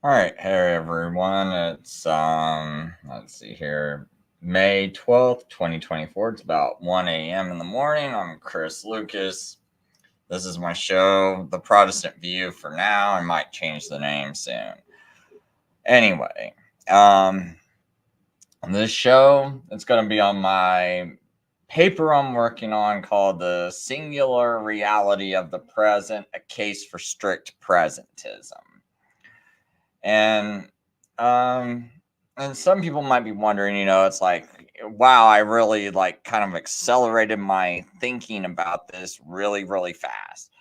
All right, hey everyone. It's let's see here, May 12th, 2024. It's about 1 a.m. in the morning. I'm Chris Lucas. This is my show, The Protestant View for now. I might change the name soon. Anyway, this show, it's going to be on my paper I'm working on called The Singular Reality of the Present, a Case for Strict Presentism. And um and some people might be wondering, it's like, wow, I really like kind of accelerated my thinking about this really, really fast.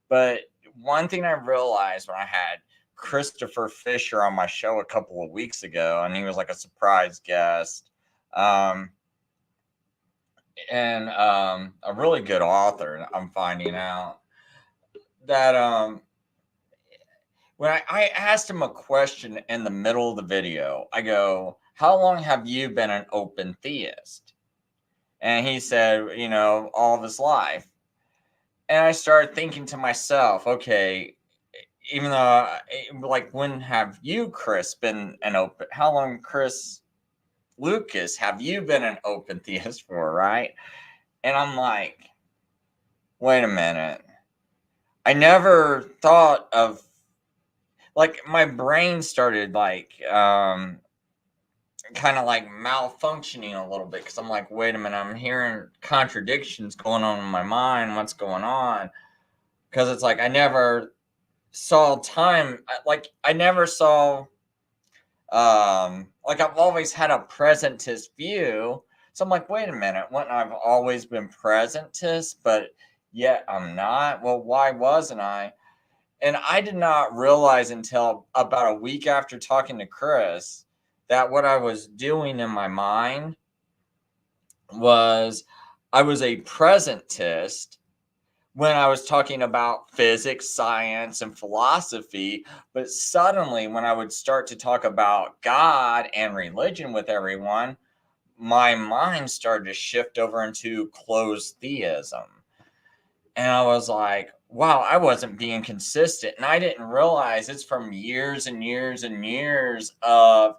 But one thing I realized when I had Christopher Fisher on my show a couple of weeks ago, and he was like a surprise guest, um, and a really good author, I'm finding out that when I asked him a question in the middle of the video, I go, how long have you been an open theist? And he said, all of his life. And I started thinking to myself, okay, even though, like, when have you, Chris, been an open, how long, Chris Lucas, have you been an open theist for, right? And I'm like, wait a minute. I never thought of, like, my brain started kind of like malfunctioning a little bit, because I'm like, wait a minute, I'm hearing contradictions going on in my mind. What's going on? Because it's like I never saw time. I never saw. Like, I've always had a presentist view, so I'm like, wait a minute, what? I've always been presentist, but yet I'm not. Well, why wasn't I? And I did not realize until about a week after talking to Chris that what I was doing in my mind was I was a presentist when I was talking about physics, science, and philosophy. But suddenly, when I would start to talk about God and religion with everyone, my mind started to shift over into closed theism. And I was like, wow, I wasn't being consistent. And I didn't realize it's from years and years and years of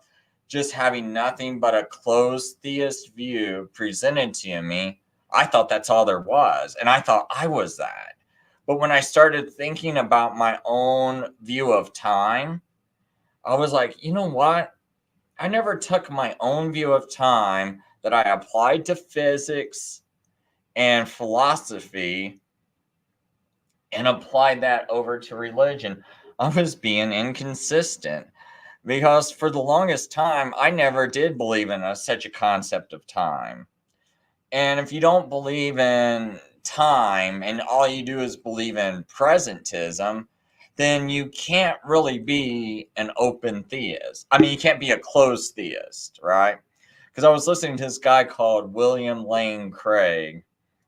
just having nothing but a closed theist view presented to me. I thought that's all there was. And I thought I was that. But when I started thinking about my own view of time, I was like, you know what? I never took my own view of time that I applied to physics and philosophy and applied that over to religion. I was being inconsistent, because for the longest time, I never did believe in such a concept of time. And if you don't believe in time and all you do is believe in presentism, then you can't really be an open theist. I mean, you can't be a closed theist, right? Because I was listening to this guy called William Lane Craig.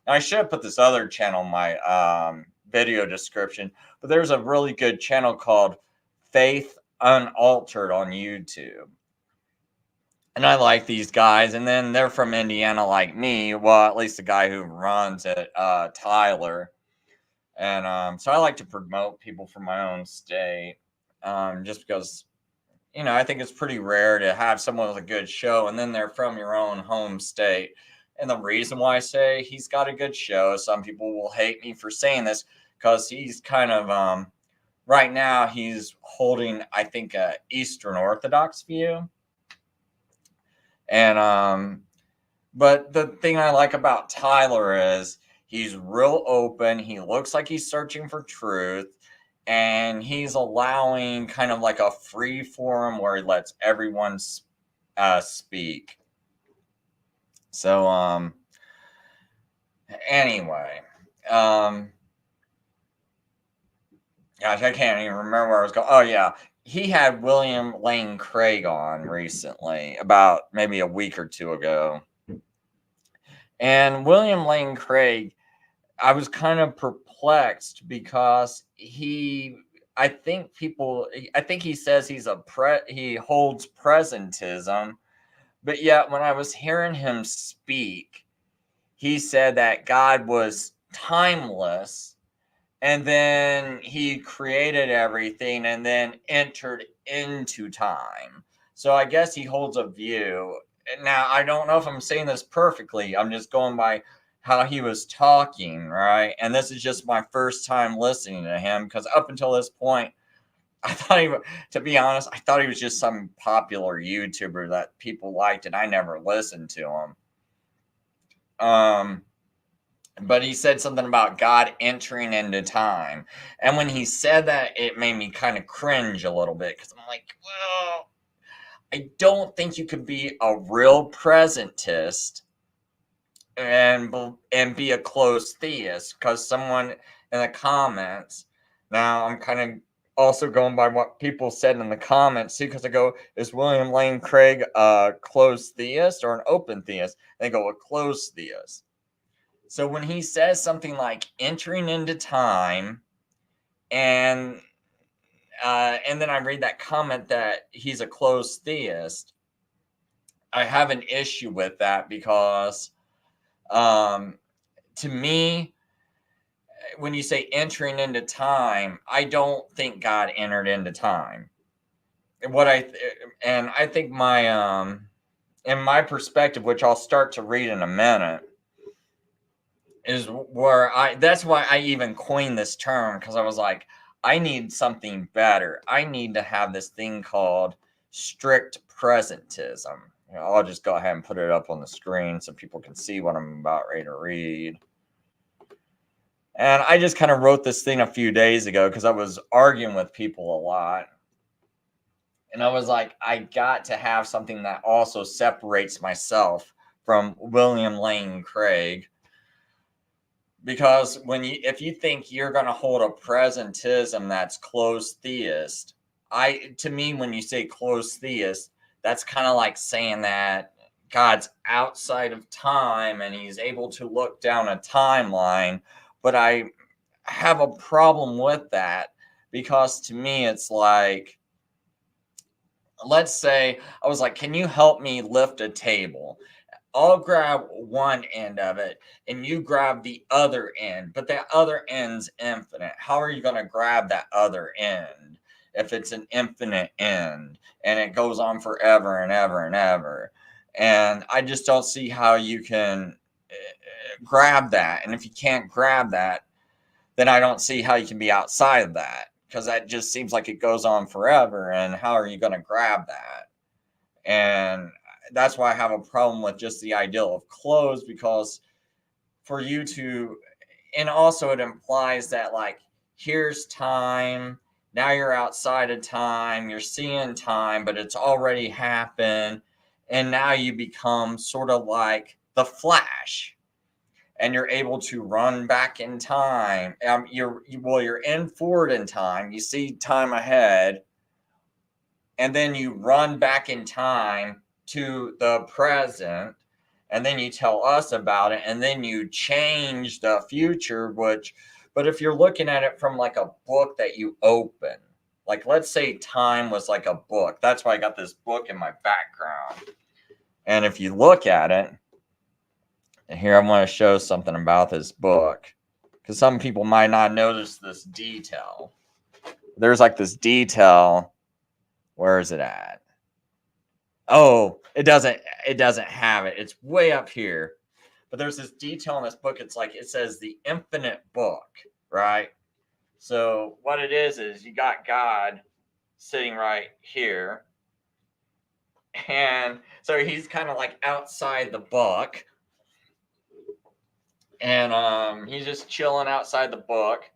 And I should have put this other channel in my video description, but there's a really good channel called Faith Unaltered on YouTube. And I like these guys, and then they're from Indiana like me. Well, at least the guy who runs it, Tyler. And so I like to promote people from my own state, just because, I think it's pretty rare to have someone with a good show and then they're from your own home state. And the reason why I say he's got a good show, some people will hate me for saying this, because he's kind of, right now, he's holding, I think, a Eastern Orthodox view. And but the thing I like about Tyler is he's real open. He looks like he's searching for truth, and he's allowing kind of like a free forum where he lets everyone speak. So anyway, gosh, I can't even remember where I was going. Oh yeah, he had William Lane Craig on recently, about maybe a week or two ago. And William Lane Craig, I was kind of perplexed because I think he says he holds presentism, but yet when I was hearing him speak, he said that God was timeless and then he created everything and then entered into time. So I guess he holds a view. Now, I don't know if I'm saying this perfectly. I'm just going by how he was talking, right? And this is just my first time listening to him, because up until this point, I thought to be honest, I thought he was just some popular YouTuber that people liked, and I never listened to him. But he said something about God entering into time. And when he said that, it made me kind of cringe a little bit, because I'm like, well, I don't think you could be a real presentist and be a closed theist, because someone in the comments, now I'm kind of also going by what people said in the comments too, because I go, is William Lane Craig a closed theist or an open theist? And they go, a closed theist. So when he says something like entering into time, and then I read that comment that he's a closed theist, I have an issue with that, because to me, when you say entering into time, I don't think God entered into time. I think my in my perspective, which I'll start to read in a minute, is where that's why I even coined this term, because I was like, I need something better. I need to have this thing called strict presentism. I'll just go ahead and put it up on the screen so people can see what I'm about ready to read. And I just kind of wrote this thing a few days ago because I was arguing with people a lot. And I was like, I got to have something that also separates myself from William Lane Craig. Because if you think you're going to hold a presentism that's closed theist, to me, when you say closed theist, that's kind of like saying that God's outside of time and he's able to look down a timeline. But I have a problem with that, because to me, it's like, let's say I was like, can you help me lift a table? I'll grab one end of it and you grab the other end, but that other end's infinite. How are you going to grab that other end if it's an infinite end and it goes on forever and ever and ever? And I just don't see how you can grab that. And if you can't grab that, then I don't see how you can be outside of that, because that just seems like it goes on forever. And how are you going to grab that? And that's why I have a problem with just the idea of closed, because for you to, and also it implies that, like, here's time, now you're outside of time, you're seeing time, but it's already happened, and now you become sort of like the Flash, and you're able to run back in time. You're in forward in time, you see time ahead, and then you run back in time to the present, and then you tell us about it, and then you change the future. But if you're looking at it from like a book that you open, like let's say time was like a book, that's why I got this book in my background. And if you look at it, and here I want to show something about this book, because some people might not notice this detail. There's like this detail. Where is it at? Oh, it doesn't have it. It's way up here. But there's this detail in this book. It's like, it says the infinite book, right? So what it is you got God sitting right here. And so he's kind of like outside the book. And he's just chilling outside the book.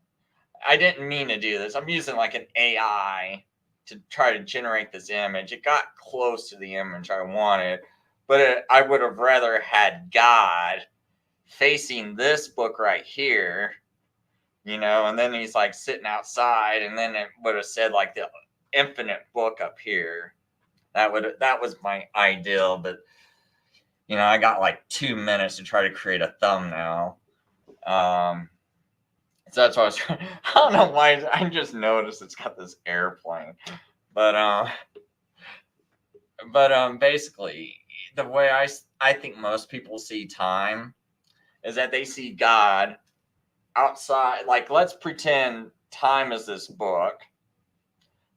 I didn't mean to do this. I'm using like an AI to try to generate this image. It got close to the image I wanted, but I would have rather had God facing this book right here, and then he's like sitting outside, and then it would have said like the infinite book up here. That was my ideal, but I got like 2 minutes to try to create a thumbnail. So that's why I was trying. I don't know why. I just noticed it's got this airplane, but basically, the way I think most people see time is that they see God outside, like let's pretend time is this book.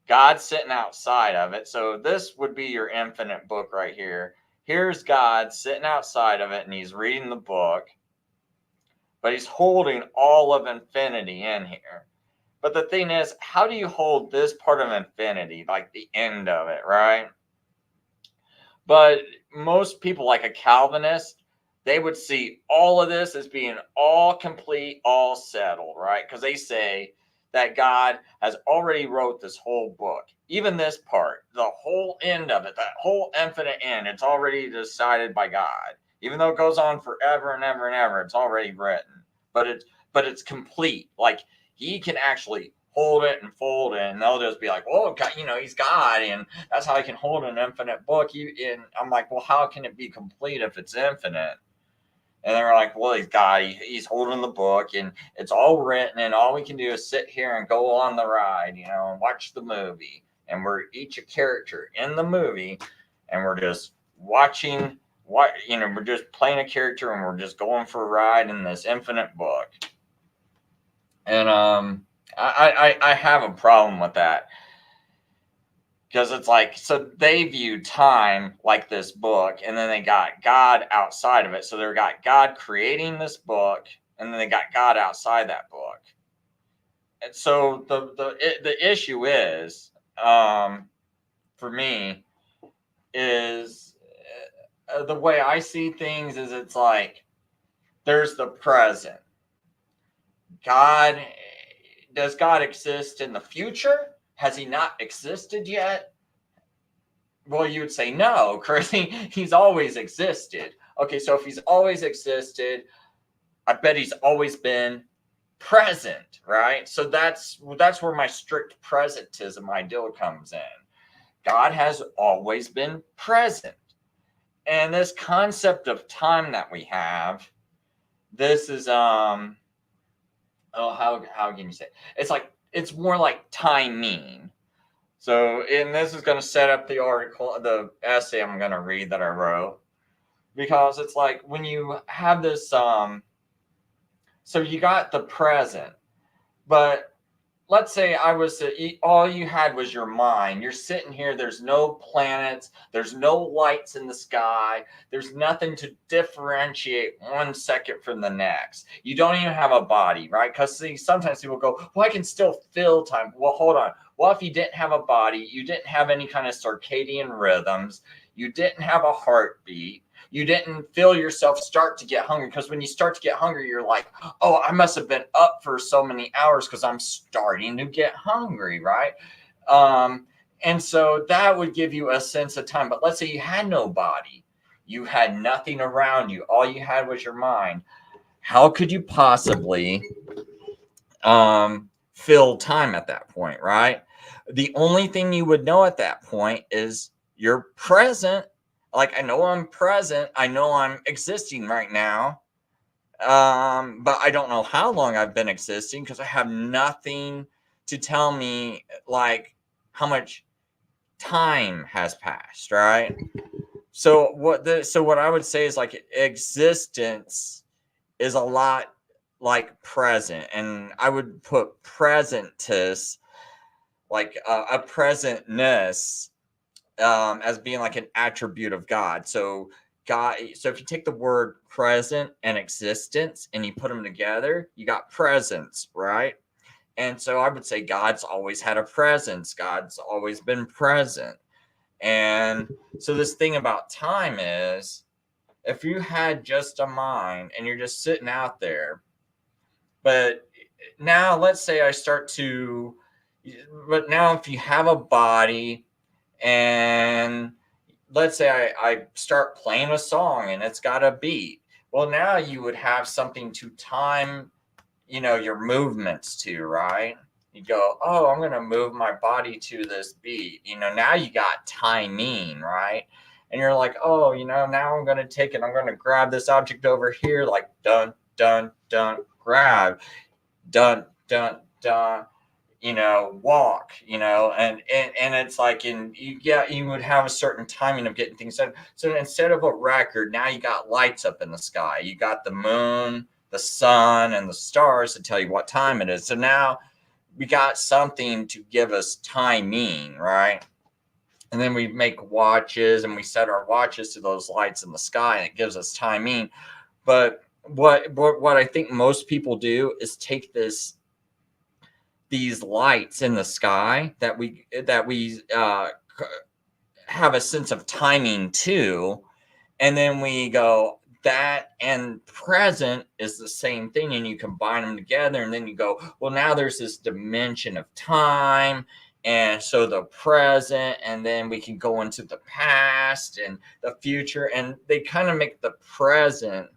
God's sitting outside of it. So this would be your infinite book right here. Here's God sitting outside of it, and he's reading the book, but he's holding all of infinity in here. But the thing is, how do you hold this part of infinity, like the end of it, right? But most people, like a Calvinist, they would see all of this as being all complete, all settled, right? Because they say that God has already wrote this whole book, even this part, the whole end of it, that whole infinite end, it's already decided by God. Even though it goes on forever and ever and ever, it's already written. But it's complete. Like he can actually hold it and fold it, and they'll just be like, "Well, God, he's God, and that's how he can hold an infinite book." And I'm like, "Well, how can it be complete if it's infinite?" And they're like, "Well, he's God. He's holding the book, and it's all written, and all we can do is sit here and go on the ride, and watch the movie. And we're each a character in the movie, and we're just watching we're just playing a character, and we're just going for a ride in this infinite book." And I have a problem with that, because it's like, so they view time like this book, and then they got God outside of it. So they got God creating this book, and then they got God outside that book. And so the issue is, for me, is the way I see things is, it's like there's the present. Does God exist in the future? Has he not existed yet? Well, you would say no, because he's always existed. Okay, so if he's always existed, I bet he's always been present, right? So that's where my strict presentism ideal comes in. God has always been present. And this concept of time that we have, this is how can you say it? It's like, it's more like timing. So, and this is going to set up the article, the essay I'm going to read that I wrote, because it's like when you have this, so you got the present, but let's say I was to eat, all you had was your mind. You're sitting here, there's no planets, there's no lights in the sky, there's nothing to differentiate 1 second from the next. You don't even have a body, right? Because sometimes people go, well, I can still feel time. Well, hold on. Well, if you didn't have a body, you didn't have any kind of circadian rhythms, you didn't have a heartbeat, you didn't feel yourself start to get hungry, because when you start to get hungry, you're like, oh, I must have been up for so many hours because I'm starting to get hungry, right? And so that would give you a sense of time. But let's say you had no body, you had nothing around you, all you had was your mind. How could you possibly fill time at that point, right? The only thing you would know at that point is you're present. Like, I know I'm present, I know I'm existing right now, but I don't know how long I've been existing, because I have nothing to tell me like how much time has passed, right? So what I would say is, like, existence is a lot like present, and I would put presentis, like a presentness, as being like an attribute of God. So if you take the word present and existence and you put them together, you got presence, right? And so I would say God's always had a presence. God's always been present. And so this thing about time is, if you had just a mind and you're just sitting out there, but now let's say but now if you have a body, and let's say I start playing a song and it's got a beat. Well, now you would have something to time, your movements to, right? You go, oh, I'm going to move my body to this beat. Now you got timing, right? And you're like, oh, now I'm going to take it. I'm going to grab this object over here, like dun, dun, dun, grab, dun, dun, dun, walk, and it's like, you would have a certain timing of getting things done. So instead of a record, now you got lights up in the sky. You got the moon, the sun and the stars to tell you what time it is. So now we got something to give us timing, right? And then we make watches and we set our watches to those lights in the sky and it gives us timing. But what I think most people do is take these lights in the sky that we have a sense of timing to, and then we go, that and present is the same thing, and you combine them together, and then you go, well, now there's this dimension of time, and so the present, and then we can go into the past and the future, and they kind of make the present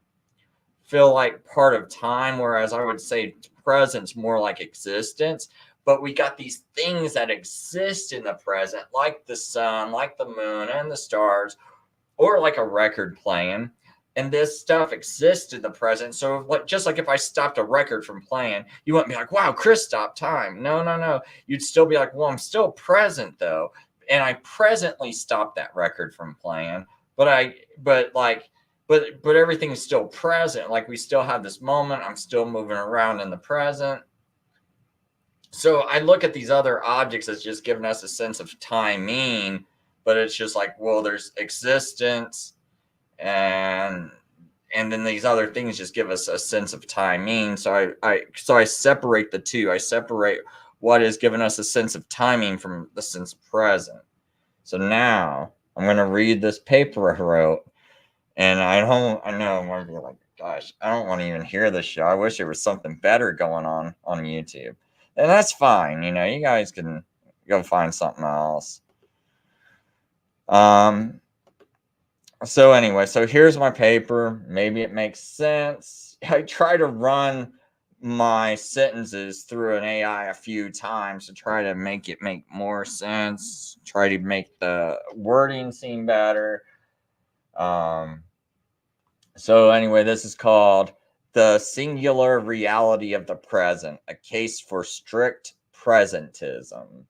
feel like part of time, whereas I would say present's more like existence. But we got these things that exist in the present, like the sun, like the moon and the stars, or like a record playing. And this stuff exists in the present. So just like if I stopped a record from playing, you wouldn't be like, wow, Chris stopped time. No. You'd still be like, well, I'm still present though. And I presently stopped that record from playing. But everything is still present. Like we still have this moment. I'm still moving around in the present. So I look at these other objects as just giving us a sense of timing, but it's just like, well, there's existence, and then these other things just give us a sense of timing. So I separate the two. I separate what is giving us a sense of timing from the sense of present. So now I'm going to read this paper I wrote, and I know I'm going to be like, gosh, I don't want to even hear this show. I wish there was something better going on YouTube. And that's fine. You guys can go find something else. So anyway, so here's my paper. Maybe it makes sense. I try to run my sentences through an AI a few times to try to make it make more sense, try to make the wording seem better. So anyway, this is called The Singular Reality of the Present, a case for strict presentism.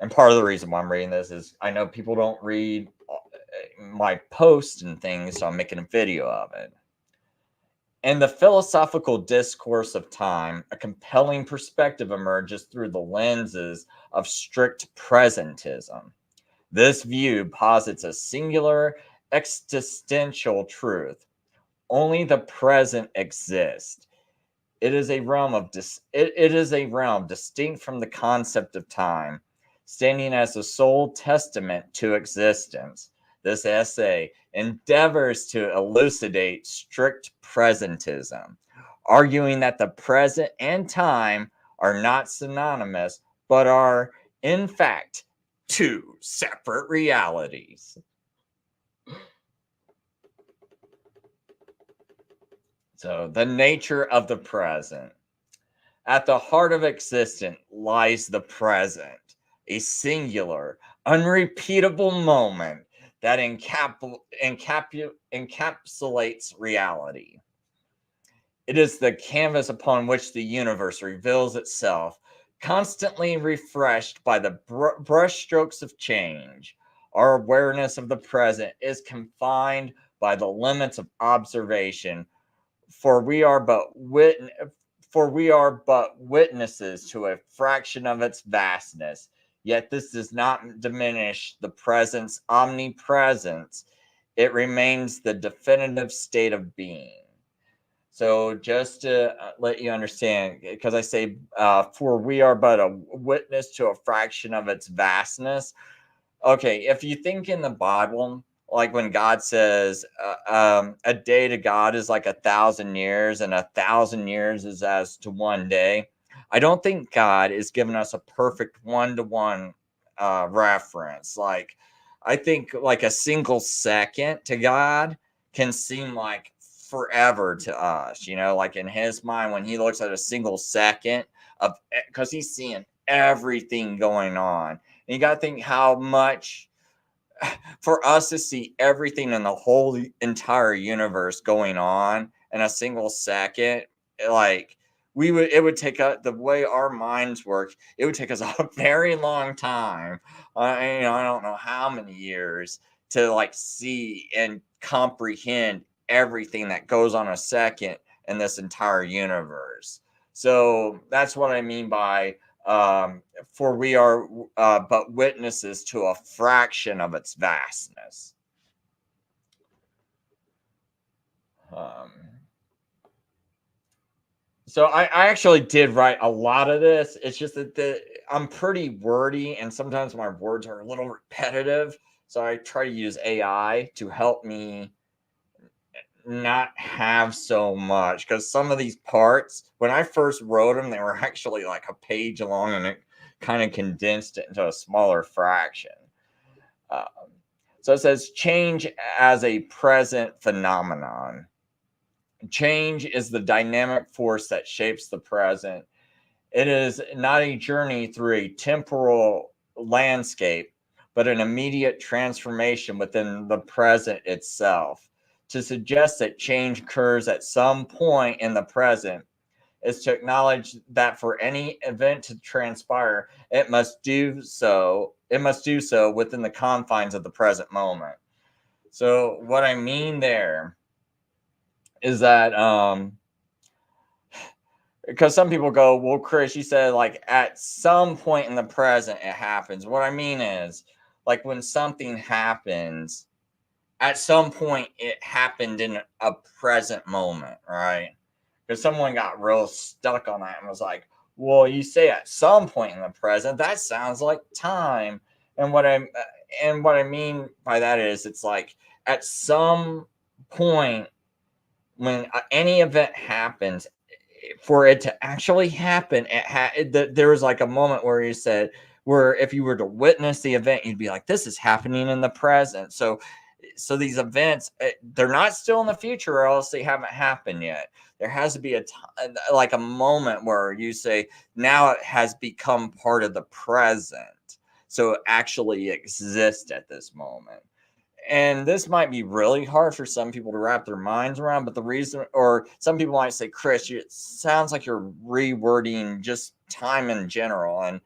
And part of the reason why I'm reading this is I know people don't read my posts and things, so I'm making a video of it. In the philosophical discourse of time, a compelling perspective emerges through the lenses of strict presentism. This view posits a singular existential truth. Only the present exists. It is a realm distinct from the concept of time, standing as the sole testament to existence. This essay endeavors to elucidate strict presentism, arguing that the present and time are not synonymous, but are, in fact, two separate realities. So, the nature of the present. At the heart of existence lies the present, a singular, unrepeatable moment that encapsulates reality. It is the canvas upon which the universe reveals itself, constantly refreshed by the brushstrokes of change. Our awareness of the present is confined by the limits of observation, for we are but witnesses to a fraction of its vastness. Yet this does not diminish the present's omnipresence. It remains the definitive state of being. So just to let you understand, because I say, for we are but a witness to a fraction of its vastness. Okay, if you think in the Bible, like when God says a day to God is like 1,000 years and 1,000 years is as to one day, I don't think God is giving us a perfect one-to-one reference. Like, I think like a single second to God can seem like forever to us, like in his mind, when he looks at a single second of, because he's seeing everything going on. And you got to think how much for us to see everything in the whole entire universe going on in a single second, like it would take the way our minds work, it would take us a very long time. I don't know how many years to like see and comprehend everything that goes on a second in this entire universe. So that's what I mean by for we are but witnesses to a fraction of its vastness. So I actually did write a lot of this. It's just that I'm pretty wordy, and sometimes my words are a little repetitive. So I try to use AI to help me not have so much, because some of these parts, when I first wrote them, they were actually like a page long, and it kind of condensed it into a smaller fraction. Um, so it says change as a present phenomenon. Change is the dynamic force that shapes the present. It is not a journey through a temporal landscape, but an immediate transformation within the present itself. To suggest that change occurs at some point in the present is to acknowledge that for any event to transpire, it must do so within the confines of the present moment. So what I mean there is that because some people go, well, Chris, you said like at some point in the present it happens. What I mean is, like, when something happens, at some point it happened in a present moment, right? Because someone got real stuck on that and was like, well, you say at some point in the present, that sounds like time. And what I mean by that is, it's like at some point when any event happens, for it to actually happen, there was like a moment where you said, where if you were to witness the event, you'd be like, this is happening in the present. So these events, they're not still in the future, or else they haven't happened yet. There has to be like a moment where you say, now it has become part of the present, so it actually exists at this moment. And this might be really hard for some people to wrap their minds around, but the reason, or some people might say, Chris, it sounds like you're rewording just time in general. And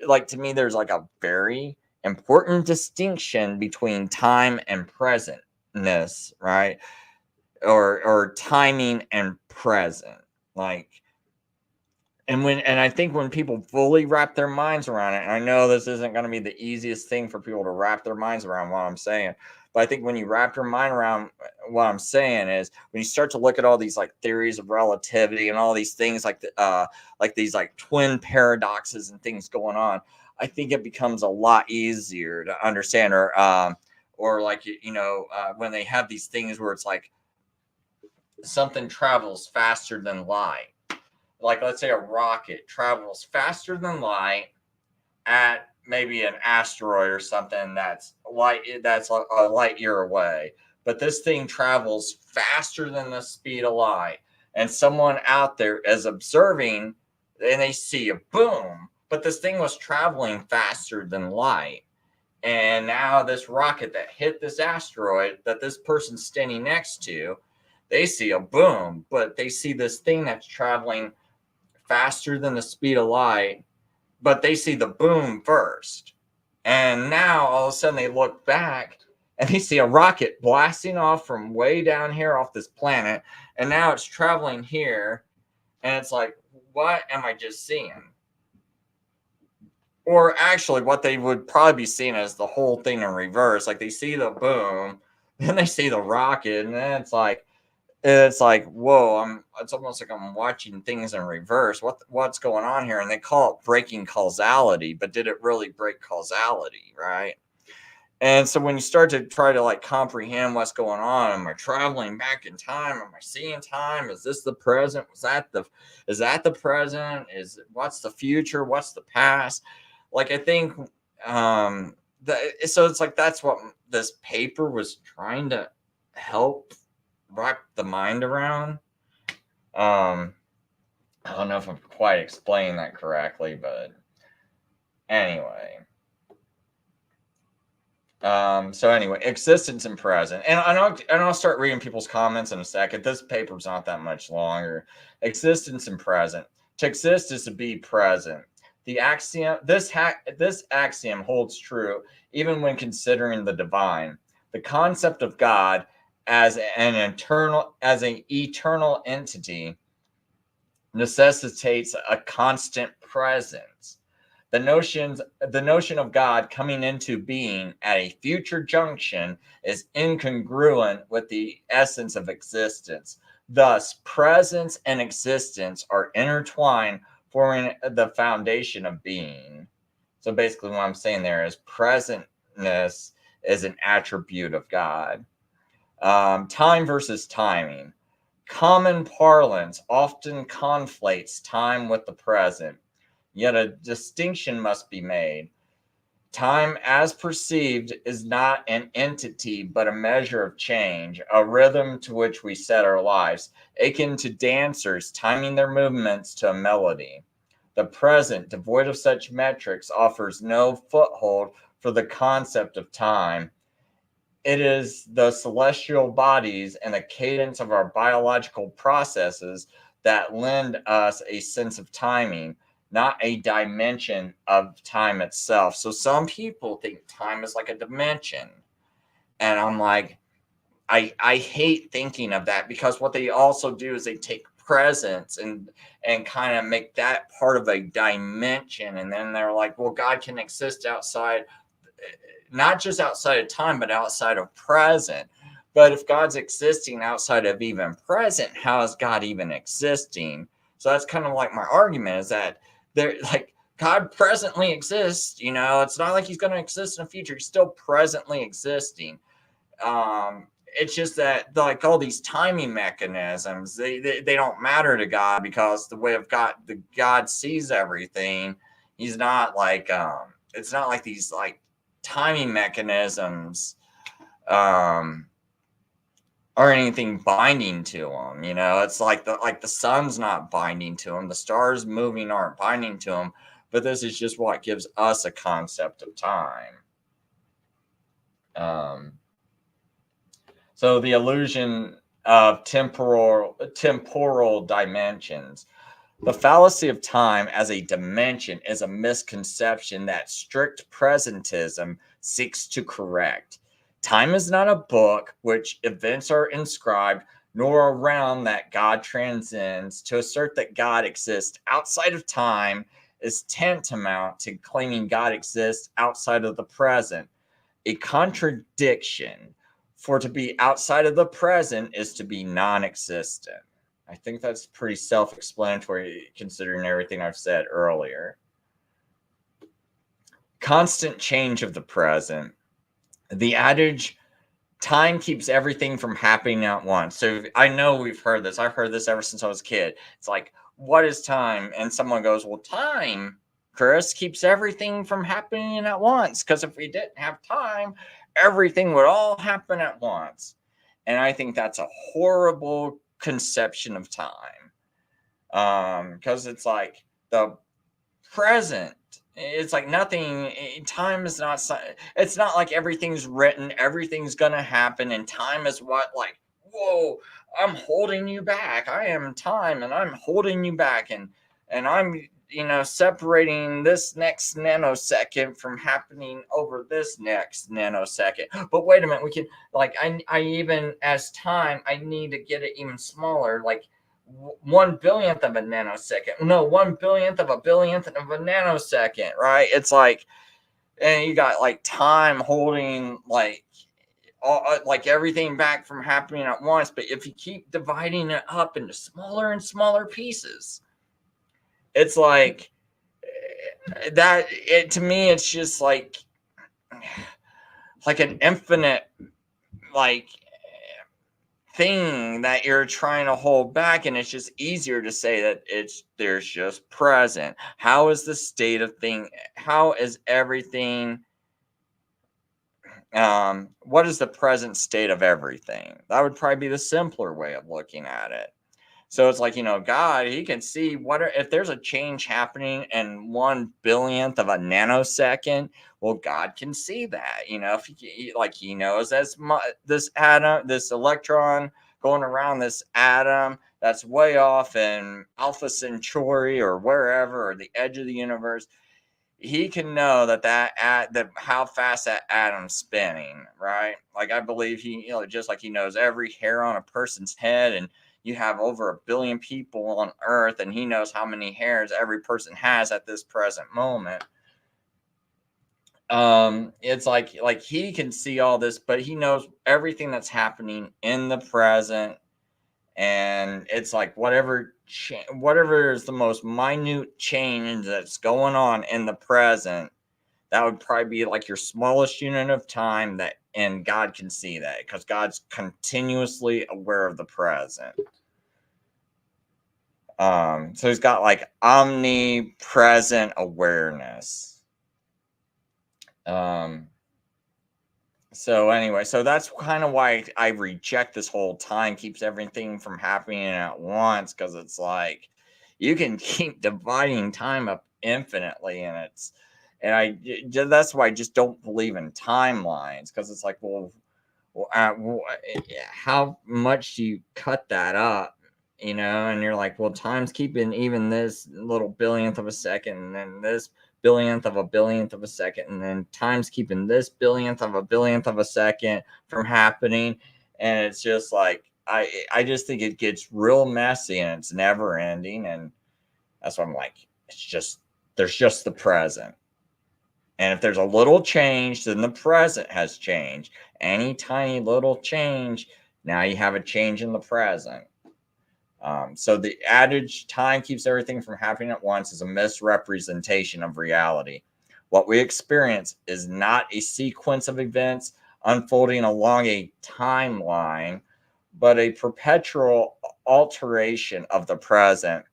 like, to me, there's like a very important distinction between time and presentness, right? Or timing and present. Like, and I think when people fully wrap their minds around it, and I know this isn't going to be the easiest thing for people to wrap their minds around what I'm saying, but I think when you wrap your mind around what I'm saying is, when you start to look at all these like theories of relativity and all these things like these like twin paradoxes and things going on, I think it becomes a lot easier to understand. Or like, when they have these things where it's like something travels faster than light. Like, let's say a rocket travels faster than light at maybe an asteroid or something that's a light year away, but this thing travels faster than the speed of light, and someone out there is observing, and they see a boom, but this thing was traveling faster than light. And now this rocket that hit this asteroid that this person's standing next to, they see a boom, but they see this thing that's traveling faster than the speed of light, but they see the boom first. And now all of a sudden they look back and they see a rocket blasting off from way down here off this planet. And now it's traveling here. And it's like, what am I just seeing? Or actually, what they would probably be seeing is the whole thing in reverse. Like, they see the boom, then they see the rocket, and then it's like, whoa, it's almost like I'm watching things in reverse. What's going on here? And they call it breaking causality, but did it really break causality, right? And so when you start to try to like comprehend what's going on, am I traveling back in time? Am I seeing time? Is this the present? Is that the present? What's the future? What's the past? Like, I think so it's like that's what this paper was trying to help wrap the mind around. I don't know if I'm quite explaining that correctly, but anyway. So anyway, existence and present, and I'll start reading people's comments in a second. This paper's not that much longer. Existence and present. To exist is to be present. The axiom this axiom holds true even when considering the divine. The concept of God as an eternal entity necessitates a constant presence. The notion of God coming into being at a future junction is incongruent with the essence of existence. Thus, presence and existence are intertwined, forming the foundation of being. So basically what I'm saying there is presentness is an attribute of God. Time versus timing. Common parlance often conflates time with the present, yet a distinction must be made. Time, as perceived, is not an entity but a measure of change, a rhythm to which we set our lives, akin to dancers timing their movements to a melody. The present, devoid of such metrics, offers no foothold for the concept of time. It is the celestial bodies and the cadence of our biological processes that lend us a sense of timing, not a dimension of time itself. So some people think time is like a dimension. And I'm like, I hate thinking of that, because what they also do is they take presence and kind of make that part of a dimension. And then they're like, well, God can exist outside, not just outside of time, but outside of present. But if God's existing outside of even present, how is God even existing? So that's kind of like my argument, is that there, like, God presently exists. It's not like he's going to exist in the future. He's still presently existing. It's just that, like, all these timing mechanisms, they don't matter to God, because the way of God sees everything. He's not like it's not like these like timing mechanisms or anything binding to him. It's like the sun's not binding to him, the stars moving aren't binding to him, but this is just what gives us a concept of time. So the illusion of temporal dimensions. The fallacy of time as a dimension is a misconception that strict presentism seeks to correct. Time is not a book which events are inscribed, nor a realm that God transcends. To assert that God exists outside of time is tantamount to claiming God exists outside of the present, a contradiction. For to be outside of the present is to be non-existent. I think that's pretty self-explanatory, considering everything I've said earlier. Constant change of the present. The adage, time keeps everything from happening at once. So I know we've heard this. I've heard this ever since I was a kid. It's like, what is time? And someone goes, well, time, Chris, keeps everything from happening at once. Because if we didn't have time, everything would all happen at once. And I think that's a horrible conception of time. Because it's like the present. It's like nothing. Time is not. It's not like everything's written. Everything's gonna happen, and time is what, like, whoa, I'm holding you back. I am time, and I'm holding you back, and I'm separating this next nanosecond from happening over this next nanosecond. But wait a minute, we can, like, I even, as time, I need to get it even smaller, like 1/1000th of a nanosecond. No, 1/100000th of a billionth of a nanosecond, right? It's like, and you got like time holding like like everything back from happening at once. But if you keep dividing it up into smaller and smaller pieces, it's like that. It, to me, it's just like an infinite, like, thing that you're trying to hold back, and it's just easier to say that there's just present. How is the state of thing? How is everything? What is the present state of everything? That would probably be the simpler way of looking at it. So it's like, God, he can see if there's a change happening in 1/100000th of a nanosecond. Well, God can see that, if he knows this atom, this electron going around this atom that's way off in Alpha Centauri or wherever, or the edge of the universe. he can know that how fast that atom's spinning, right? Like I believe he, just like he knows every hair on a person's head, and you have over 1 billion people on Earth, and he knows how many hairs every person has at this present moment. It's like he can see all this, but he knows everything that's happening in the present, and it's like whatever is the most minute change that's going on in the present, that would probably be like your smallest unit of time, that, and God can see that because God's continuously aware of the present. So he's got like omnipresent awareness. So anyway, so that's kind of why I reject this whole time keeps everything from happening at once, because it's like you can keep dividing time up infinitely, and that's why I just don't believe in timelines, because it's like, well, how much do you cut that up, and you're like, well, time's keeping even this little billionth of a second, and then this billionth of a second, and then time's keeping this billionth of a second from happening. And it's just like, I just think it gets real messy, and it's never ending. And that's why I'm like, there's just the present. And if there's a little change, then the present has changed. Any tiny little change, now you have a change in the present. So the adage, time keeps everything from happening at once, is a misrepresentation of reality. What we experience is not a sequence of events unfolding along a timeline, but a perpetual alteration of the present.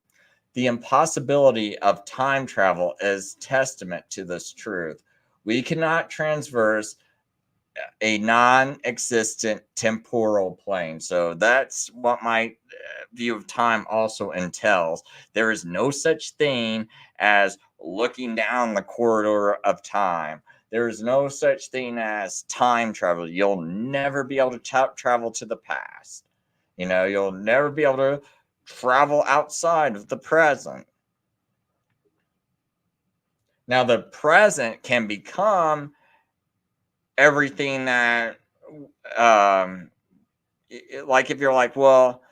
The impossibility of time travel is testament to this truth. We cannot transverse a non-existent temporal plane. So that's what my view of time also entails. There is no such thing as looking down the corridor of time. There is no such thing as time travel. You'll never be able to travel to the past. You'll never be able to travel outside of the present. Now, the present can become everything that, like, if you're like, well,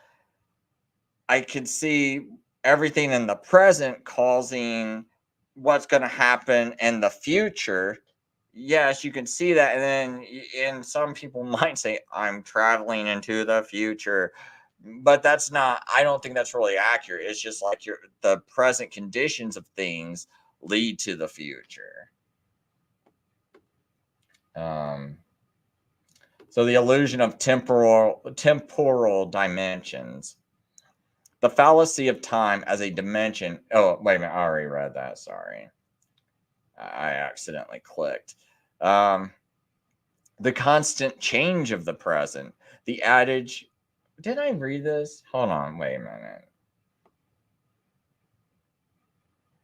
I can see everything in the present causing what's going to happen in the future. Yes, you can see that. And some people might say, I'm traveling into the future. But I don't think that's really accurate. It's just like the present conditions of things lead to the future. So the illusion of temporal dimensions. The fallacy of time as a dimension. Oh, wait a minute. I already read that. Sorry. I accidentally clicked. The constant change of the present. The adage. Did I read this? Hold on. Wait a minute.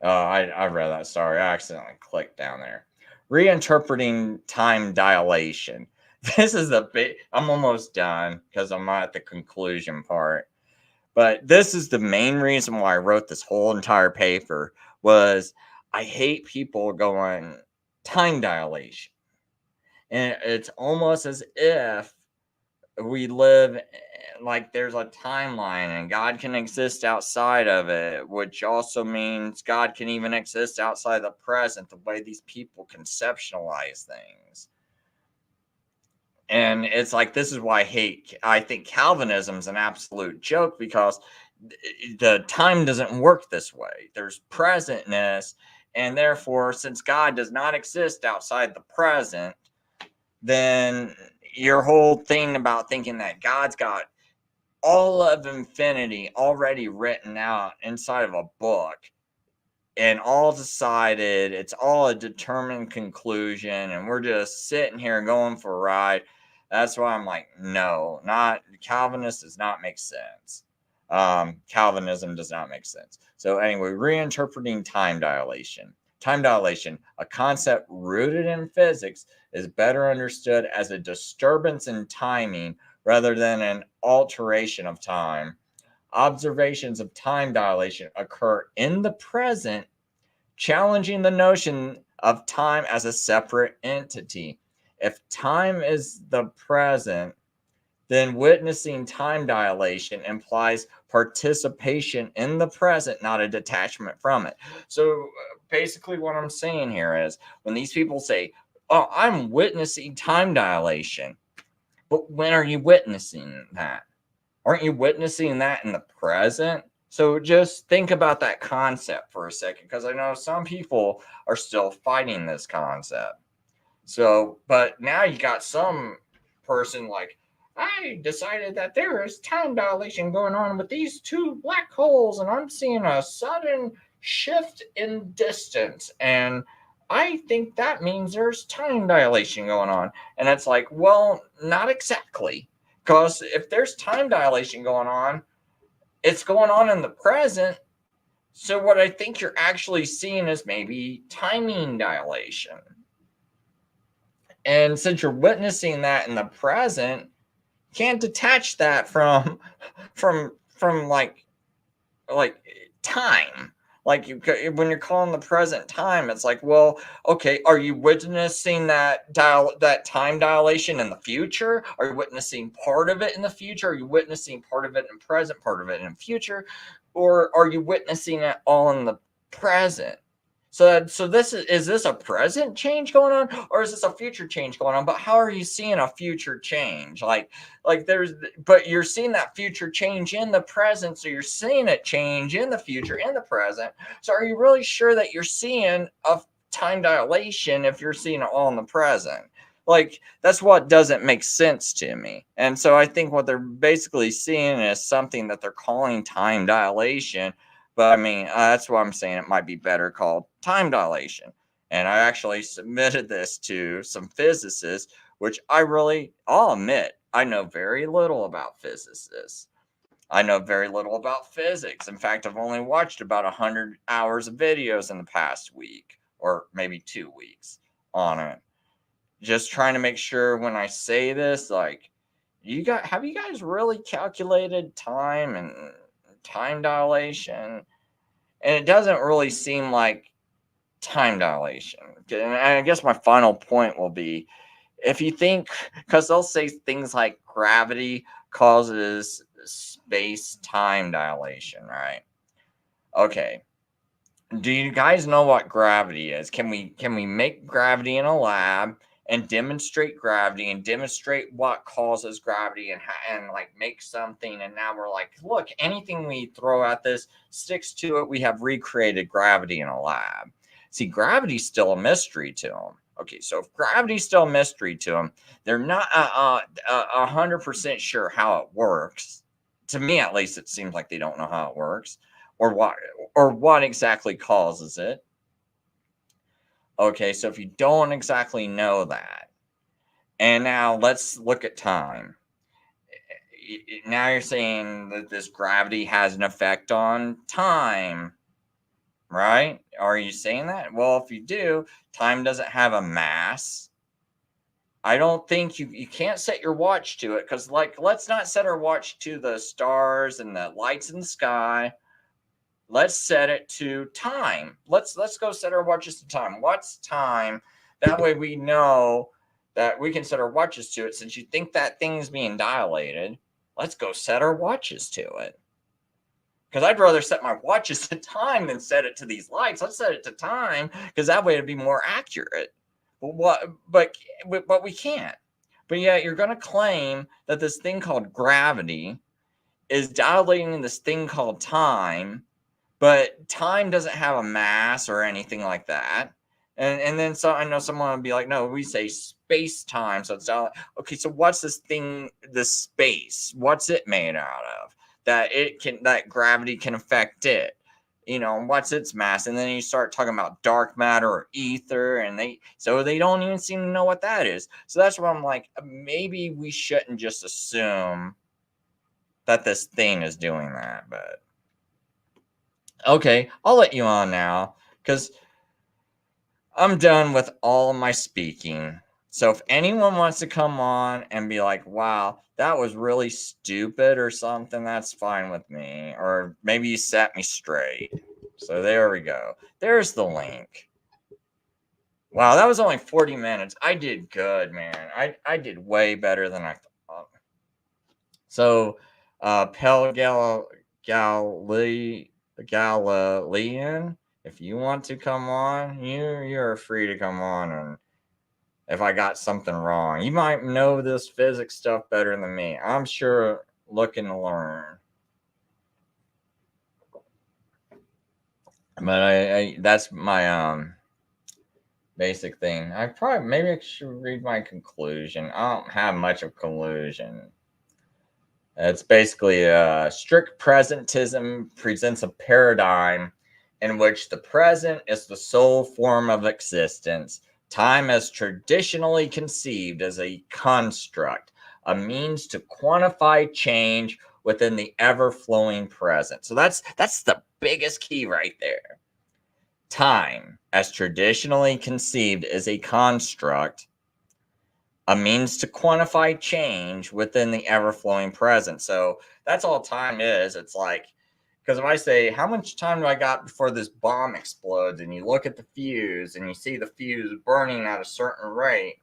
Oh, I read that. Sorry. I accidentally clicked down there. Reinterpreting time dilation. This is I'm almost done because I'm at the conclusion part. But this is the main reason why I wrote this whole entire paper, was I hate people going time dilation. And it's almost as if we live like there's a timeline and God can exist outside of it, which also means God can even exist outside the present, the way these people conceptualize things. And it's like, this is why I think Calvinism is an absolute joke, because the time doesn't work this way. There's presentness, and therefore, since God does not exist outside the present, then your whole thing about thinking that God's got all of infinity already written out inside of a book and all decided, it's all a determined conclusion, and we're just sitting here going for a ride. That's why I'm like, no, not Calvinist does not make sense. Calvinism does not make sense. So anyway, reinterpreting time dilation. Time dilation, a concept rooted in physics, is better understood as a disturbance in timing rather than an alteration of time. Observations of time dilation occur in the present challenging the notion of time as a separate entity. If time is the present, then witnessing time dilation implies participation in the present, not a detachment from it. So basically, what I'm saying here is when these people say, "Oh, I'm witnessing time dilation," but when are you witnessing that? Aren't you witnessing that in the present? So just think about that concept for a second, because I know some people are still fighting this concept. So, but now you got some person like, I decided that there is time dilation going on with these two black holes, and I'm seeing a sudden shift in distance. And I think that means there's time dilation going on. And it's like, well, not exactly. Because if there's time dilation going on, it's going on in the present. So, what I think you're actually seeing is maybe timing dilation. And since you're witnessing that in the present, you can't detach that from like time. Like when you're calling the present time, it's like, well, okay, are you witnessing that time dilation in the future? Are you witnessing part of it in the future? Are you witnessing part of it in present, part of it in future? Or are you witnessing it all in the present? So this is this a present change going on, or is this a future change going on? But how are you seeing a future change? Like but you're seeing that future change in the present, so you're seeing it change in the future, in the present. So are you really sure that you're seeing a time dilation if you're seeing it all in the present? Like, that's what doesn't make sense to me. And so I think what they're basically seeing is something that they're calling time dilation, but I mean, that's why I'm saying it might be better called time dilation. And I actually submitted this to some physicists, which I'll admit, I know very little about physicists. I know very little about physics. In fact, I've only watched about 100 hours of videos in the past week, or maybe 2 weeks on it. Just trying to make sure when I say this, like, have you guys really calculated time and time dilation? And it doesn't really seem like time dilation. And I guess my final point will be, if you think, because they'll say things like gravity causes space time dilation, right? Okay. Do you guys know what gravity is? Can we make gravity in a lab and demonstrate gravity and demonstrate what causes gravity and like make something, and now we're like, look, anything we throw at this sticks to it. We have recreated gravity in a lab. See, gravity's still a mystery to them. Okay, so if gravity's still a mystery to them, they're not 100% sure how it works. To me, at least, it seems like they don't know how it works, or what exactly causes it. Okay, so if you don't exactly know that, and now let's look at time. Now you're saying that this gravity has an effect on time, right? Are you saying that? Well, if you do, time doesn't have a mass. I don't think you can't set your watch to it, because, like, let's not set our watch to the stars and the lights in the sky. Let's set it to time. Let's go set our watches to time. What's time? That way we know that we can set our watches to it. Since you think that thing's being dilated, let's go set our watches to it. Because I'd rather set my watches to time than set it to these lights. Let's set it to time, because that way it'd be more accurate. But we can't. But yeah, you're going to claim that this thing called gravity is dilating this thing called time, but time doesn't have a mass or anything like that. And then so I know someone would be like, no, we say space time. So it's not okay. So what's this thing, this space? What's it made out of? That gravity can affect it. What's its mass? And then you start talking about dark matter or ether, and they don't even seem to know what that is. So that's why I'm like, maybe we shouldn't just assume that this thing is doing that, but okay, I'll let you on now, because I'm done with all of my speaking. So if anyone wants to come on and be like, wow, that was really stupid or something, that's fine with me. Or maybe you set me straight. So there we go. There's the link. Wow, that was only 40 minutes. I did good, man. I did way better than I thought. So, Galilean, if you want to come on, you're free to come on. And if I got something wrong, you might know this physics stuff better than me. I'm sure looking to learn. But I that's my basic thing. Maybe I should read my conclusion. I don't have much of conclusion. It's basically strict presentism presents a paradigm in which the present is the sole form of existence. Time as traditionally conceived as a construct, a means to quantify change within the ever-flowing present. So that's the biggest key right there. Time as traditionally conceived as a construct, a means to quantify change within the ever-flowing present. So that's all time is. It's like, because if I say, how much time do I got before this bomb explodes? And you look at the fuse and you see the fuse burning at a certain rate.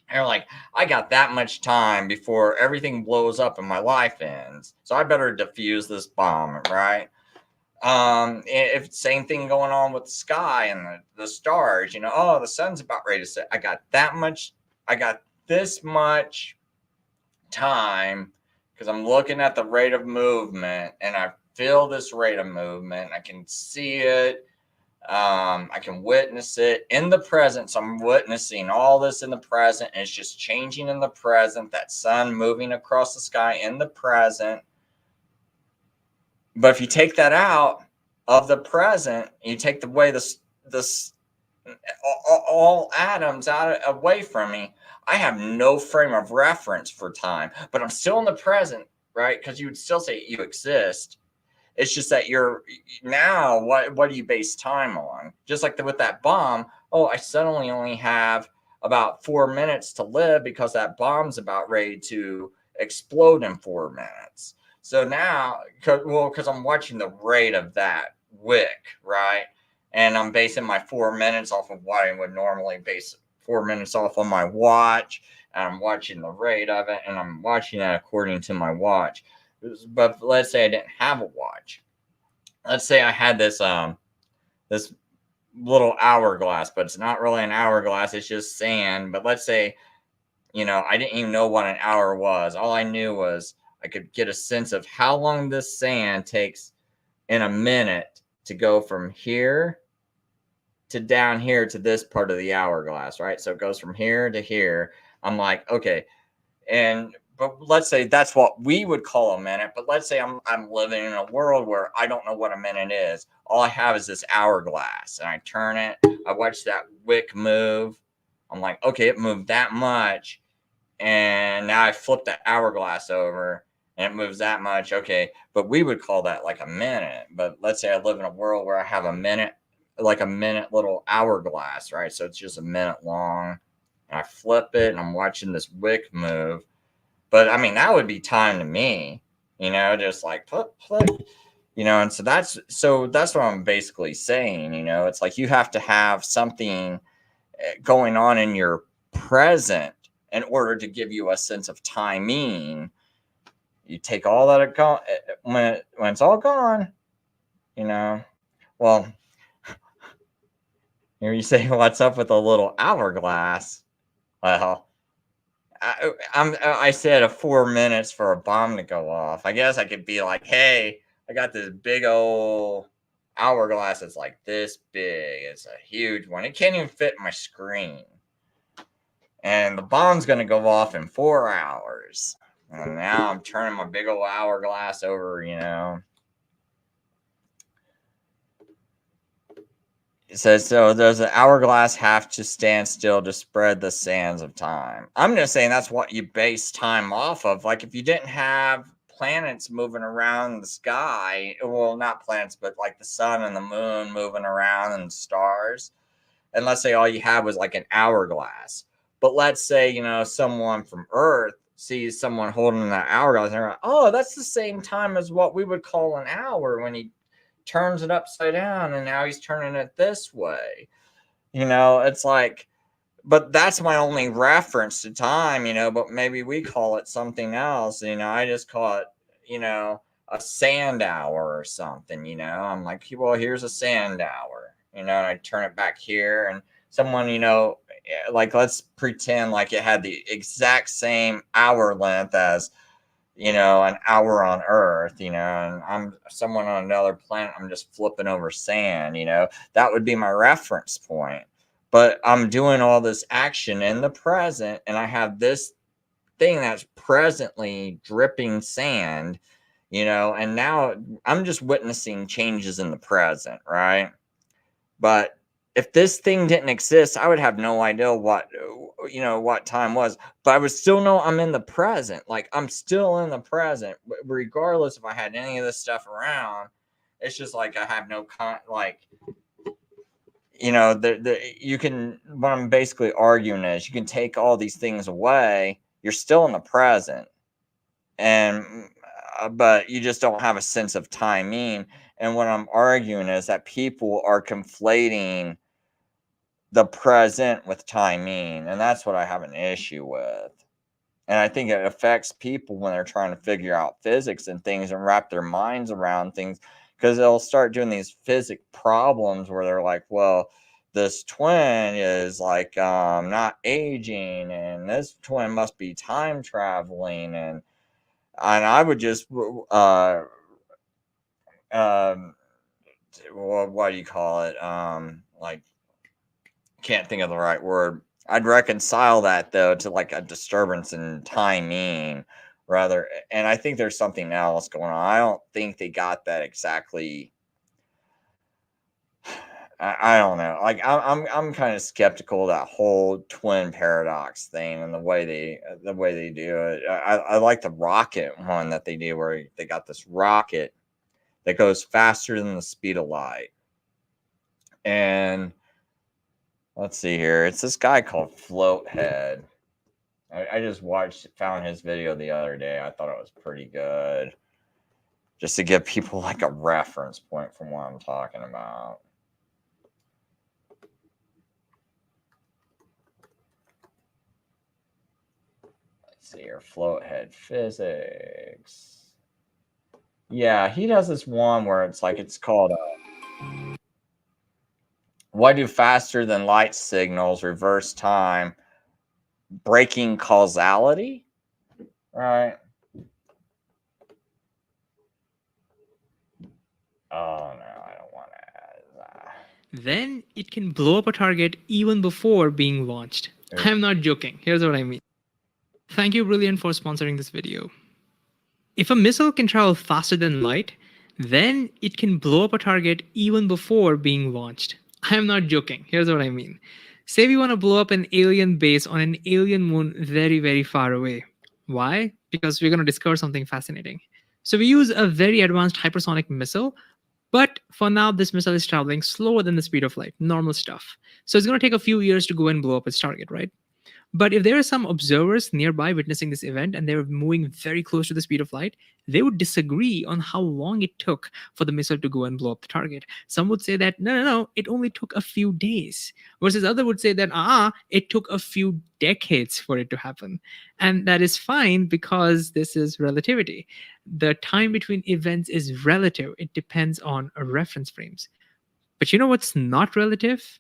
And you're like, I got that much time before everything blows up and my life ends. So I better defuse this bomb, right? If same thing going on with the sky and the stars, oh, the sun's about ready to set. I got this much time because I'm looking at the rate of movement and I feel this rate of movement. I can see it. I can witness it in the present. So I'm witnessing all this in the present. And it's just changing in the present. That sun moving across the sky in the present. But if you take that out of the present, you take away all atoms away from me, I have no frame of reference for time, but I'm still in the present, right? Because you would still say you exist. It's just that you're now, what do you base time on? Just like with that bomb, oh, I suddenly only have about 4 minutes to live because that bomb's about ready to explode in 4 minutes. So now, because I'm watching the rate of that wick, right? And I'm basing my 4 minutes off of what I would normally base 4 minutes off on my watch. And I'm watching the rate of it, and I'm watching it according to my watch. But let's say I didn't have a watch. Let's say I had this this little hourglass, but it's not really an hourglass. It's just sand. But let's say, I didn't even know what an hour was. All I knew was I could get a sense of how long this sand takes in a minute to go from here to down here to this part of the hourglass, right? So it goes from here to here. I'm like, okay. But let's say that's what we would call a minute. But let's say I'm living in a world where I don't know what a minute is. All I have is this hourglass, and I turn it. I watch that wick move. I'm like, okay, it moved that much, and now I flip the hourglass over, and it moves that much. Okay, but we would call that like a minute. But let's say I live in a world where I have a minute, like a minute little hourglass, right? So it's just a minute long, and I flip it, and I'm watching this wick move. But I mean, that would be time to me, just like put, and so that's what I'm basically saying. It's like you have to have something going on in your present in order to give you a sense of timing. You take all that when it's all gone, well, here you say, what's up with a little hourglass? Well, I said 4 minutes for a bomb to go off. I guess I could be like, hey, I got this big old hourglass that's like this big. It's a huge one. It can't even fit my screen. And the bomb's going to go off in 4 hours. And now I'm turning my big old hourglass over, It says, so does the hourglass have to stand still to spread the sands of time? I'm just saying that's what you base time off of. Like if you didn't have planets moving around the sky, well, not planets, but like the sun and the moon moving around and stars. And let's say all you had was like an hourglass. But let's say, someone from Earth sees someone holding that hourglass and they're like, oh, that's the same time as what we would call an hour when he turns it upside down, and now he's turning it this way. It's like, but that's my only reference to time, but maybe we call it something else. I just call it, a sand hour or something. I'm like, well, here's a sand hour, and I turn it back here, and someone, like, let's pretend like it had the exact same hour length as, an hour on Earth, and I'm someone on another planet, I'm just flipping over sand, that would be my reference point. But I'm doing all this action in the present, and I have this thing that's presently dripping sand, and now I'm just witnessing changes in the present, right? But if this thing didn't exist, I would have no idea what time was, but I would still know I'm in the present. Like, I'm still in the present, regardless if I had any of this stuff around. It's just like I have no you can, what I'm basically arguing is, you can take all these things away, you're still in the present, and but you just don't have a sense of timing. And what I'm arguing is that people are conflating the present with timing, and that's what I have an issue with. And I think it affects people when they're trying to figure out physics and things and wrap their minds around things, because they'll start doing these physics problems where they're like, well, this twin is like not aging, and this twin must be time traveling, and I would just what do you call it, like, can't think of the right word. I'd reconcile that, though, to like a disturbance in timing rather, and I think there's something else going on. I don't think they got that exactly. I don't know. Like, I'm kind of skeptical of that whole twin paradox thing and the way they do it. I like the rocket one that they do, where they got this rocket that goes faster than the speed of light. And let's see here. It's this guy called Floathead. I just found his video the other day. I thought it was pretty good, just to give people like a reference point from what I'm talking about. Let's see here. Floathead physics. Yeah, he does this one where it's like, it's called why do faster than light signals reverse time, breaking causality? Right. Oh no, I don't want to add that. Then it can blow up a target even before being launched. I'm not joking. Here's what I mean. Thank you, Brilliant, for sponsoring this video. If a missile can travel faster than light, then it can blow up a target even before being launched. I'm not joking. Here's what I mean. Say we want to blow up an alien base on an alien moon very, very far away. Why? Because we're going to discover something fascinating. So we use a very advanced hypersonic missile, but for now, this missile is traveling slower than the speed of light, normal stuff. So it's going to take a few years to go and blow up its target, right? But if there are some observers nearby witnessing this event and they're moving very close to the speed of light, they would disagree on how long it took for the missile to go and blow up the target. Some would say that, no, it only took a few days. Versus others would say that, it took a few decades for it to happen. And that is fine because this is relativity. The time between events is relative. It depends on reference frames. But you know what's not relative?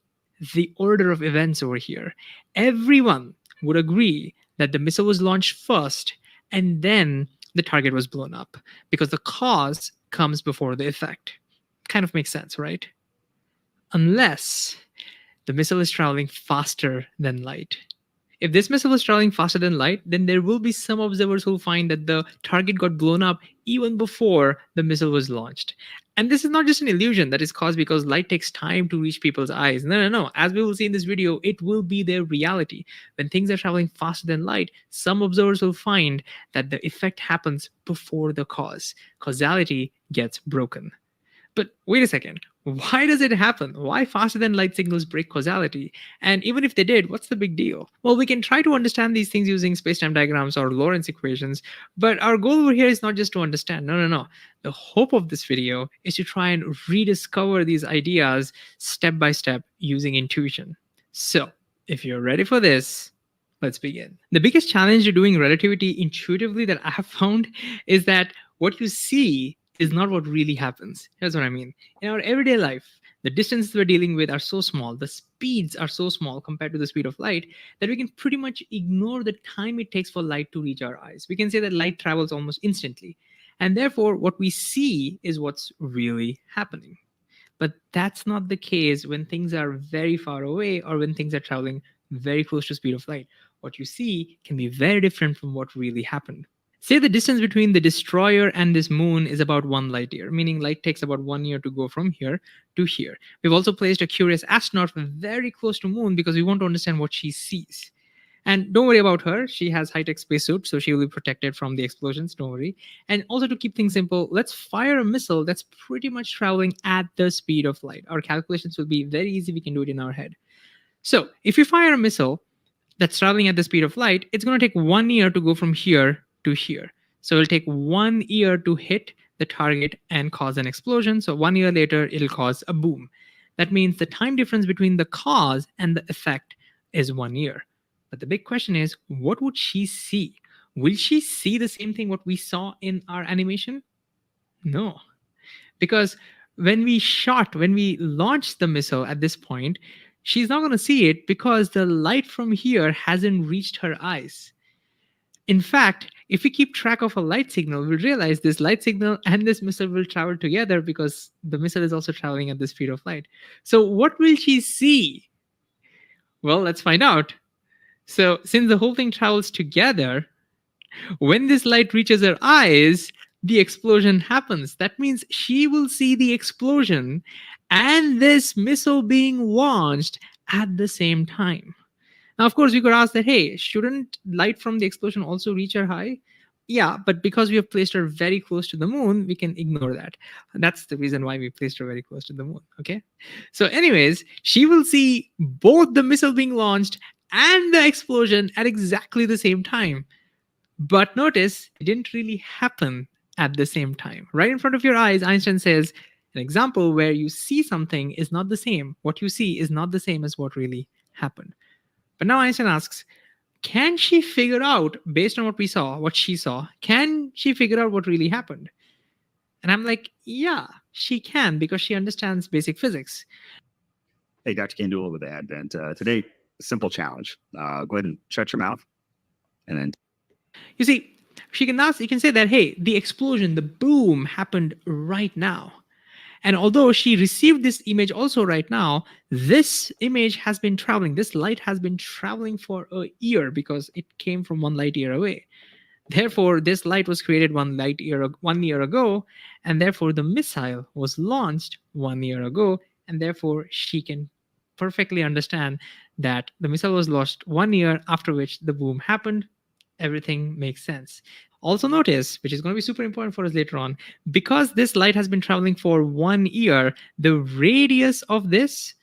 The order of events over here. Everyone would agree that the missile was launched first and then the target was blown up, because the cause comes before the effect. Kind of makes sense, right? Unless the missile is traveling faster than light. If this missile is traveling faster than light, then there will be some observers who will find that the target got blown up even before the missile was launched. And this is not just an illusion that is caused because light takes time to reach people's eyes. No. As we will see in this video, it will be their reality. When things are traveling faster than light, some observers will find that the effect happens before the cause. Causality gets broken. But wait a second. Why does it happen? Why faster than light signals break causality? And even if they did, what's the big deal? Well, we can try to understand these things using spacetime diagrams or Lorentz equations, but our goal over here is not just to understand. No, no, no. The hope of this video is to try and rediscover these ideas step by step using intuition. So, if you're ready for this, let's begin. The biggest challenge to doing relativity intuitively that I have found is that what you see is not what really happens. Here's what I mean. In our everyday life, the distances we're dealing with are so small, the speeds are so small compared to the speed of light that we can pretty much ignore the time it takes for light to reach our eyes. We can say that light travels almost instantly. And therefore, what we see is what's really happening. But that's not the case when things are very far away or when things are traveling very close to speed of light. What you see can be very different from what really happened. Say the distance between the destroyer and this moon is about 1 light year, meaning light takes about 1 year to go from here to here. We've also placed a curious astronaut very close to moon because we want to understand what she sees. And don't worry about her. She has high-tech spacesuit, so she will be protected from the explosions. Don't worry. And also to keep things simple, let's fire a missile that's pretty much traveling at the speed of light. Our calculations will be very easy. We can do it in our head. So if you fire a missile that's traveling at the speed of light, it's going to take 1 year to go from here to here. So it'll take 1 year to hit the target and cause an explosion. So 1 year later, it'll cause a boom. That means the time difference between the cause and the effect is 1 year. But the big question is, what would she see? Will she see the same thing what we saw in our animation? No. Because when we launched the missile at this point, she's not going to see it because the light from here hasn't reached her eyes. In fact, if we keep track of a light signal, we'll realize this light signal and this missile will travel together because the missile is also traveling at the speed of light. So what will she see? Well, let's find out. So since the whole thing travels together, when this light reaches her eyes, the explosion happens. That means she will see the explosion and this missile being launched at the same time. Now, of course, we could ask that, hey, shouldn't light from the explosion also reach her eye? Yeah, but because we have placed her very close to the moon, we can ignore that. That's the reason why we placed her very close to the moon, okay? So anyways, she will see both the missile being launched and the explosion at exactly the same time. But notice, it didn't really happen at the same time. Right in front of your eyes, Einstein says, an example where you see something is not the same. What you see is not the same as what really happened. But now Einstein asks, can she figure out, based on what we saw, what she saw, can she figure out what really happened? And I'm like, yeah, she can because she understands basic physics. Hey, Dr. Kandula with Advent. Today, simple challenge. Go ahead and shut your mouth. And then you see, you can say that, hey, the explosion, the boom happened right now. And although she received this image also right now, this image has been traveling, this light has been traveling for a year because it came from 1 light year away. Therefore, this light was created 1 year ago, and therefore the missile was launched 1 year ago, and therefore she can perfectly understand that the missile was launched 1 year, after which the boom happened. Everything makes sense. Also notice, which is going to be super important for us later on, because this light has been traveling for 1 year, the radius of this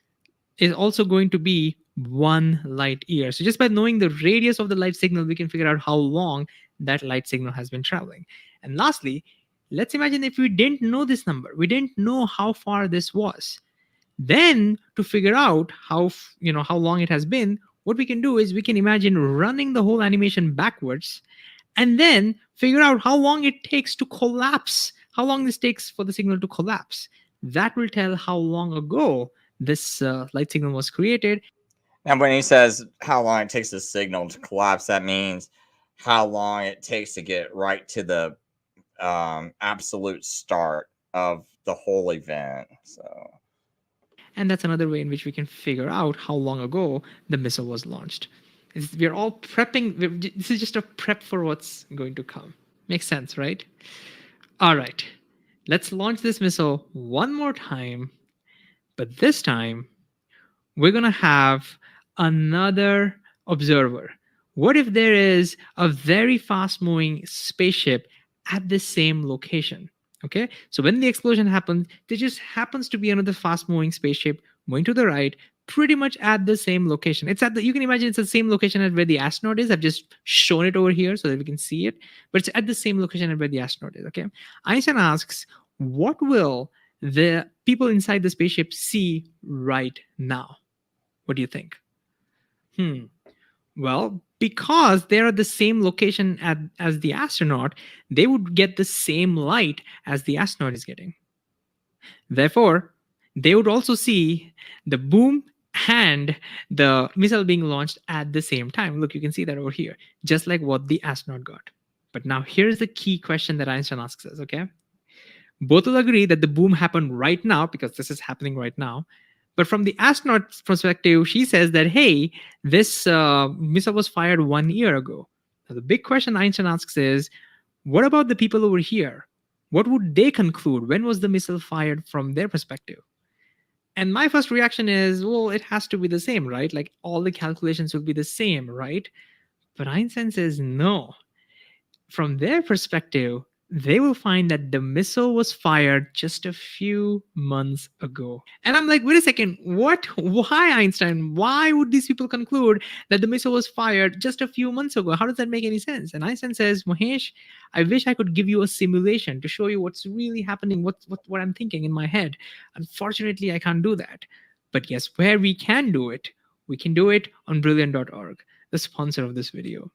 is also going to be 1 light year. So just by knowing the radius of the light signal, we can figure out how long that light signal has been traveling. And lastly, let's imagine if we didn't know this number, we didn't know how far this was. Then to figure out how long it has been, what we can do is we can imagine running the whole animation backwards and then figure out how long it takes to collapse, how long this takes for the signal to collapse. That will tell how long ago this light signal was created. Now, when he says how long it takes the signal to collapse, that means how long it takes to get right to the absolute start of the whole event. And that's another way in which we can figure out how long ago the missile was launched. We're all prepping. This is just a prep for what's going to come. Makes sense, right? All right. Let's launch this missile one more time. But this time, we're going to have another observer. What if there is a very fast-moving spaceship at the same location? Okay, so when the explosion happens, there just happens to be another fast-moving spaceship moving to the right, pretty much at the same location. It's at the, you can imagine it's the same location at where the astronaut is. I've just shown it over here so that we can see it, but it's at the same location at where the astronaut is. Okay, Einstein asks, what will the people inside the spaceship see right now? What do you think? Well, because they're at the same location as the astronaut, they would get the same light as the astronaut is getting. Therefore, they would also see the boom and the missile being launched at the same time. Look, you can see that over here, just like what the astronaut got. But now here's the key question that Einstein asks us, okay? Both will agree that the boom happened right now because this is happening right now. But from the astronaut's perspective, she says that, hey, this missile was fired 1 year ago. Now, the big question Einstein asks is, what about the people over here? What would they conclude? When was the missile fired from their perspective? And my first reaction is, well, it has to be the same, right? Like all the calculations will be the same, right? But Einstein says no. From their perspective, they will find that the missile was fired just a few months ago. And I'm like, wait a second, what? Why, Einstein? Why would these people conclude that the missile was fired just a few months ago? How does that make any sense? And Einstein says, Mahesh, I wish I could give you a simulation to show you what's really happening, what I'm thinking in my head. Unfortunately, I can't do that. But yes, where we can do it on brilliant.org, the sponsor of this video.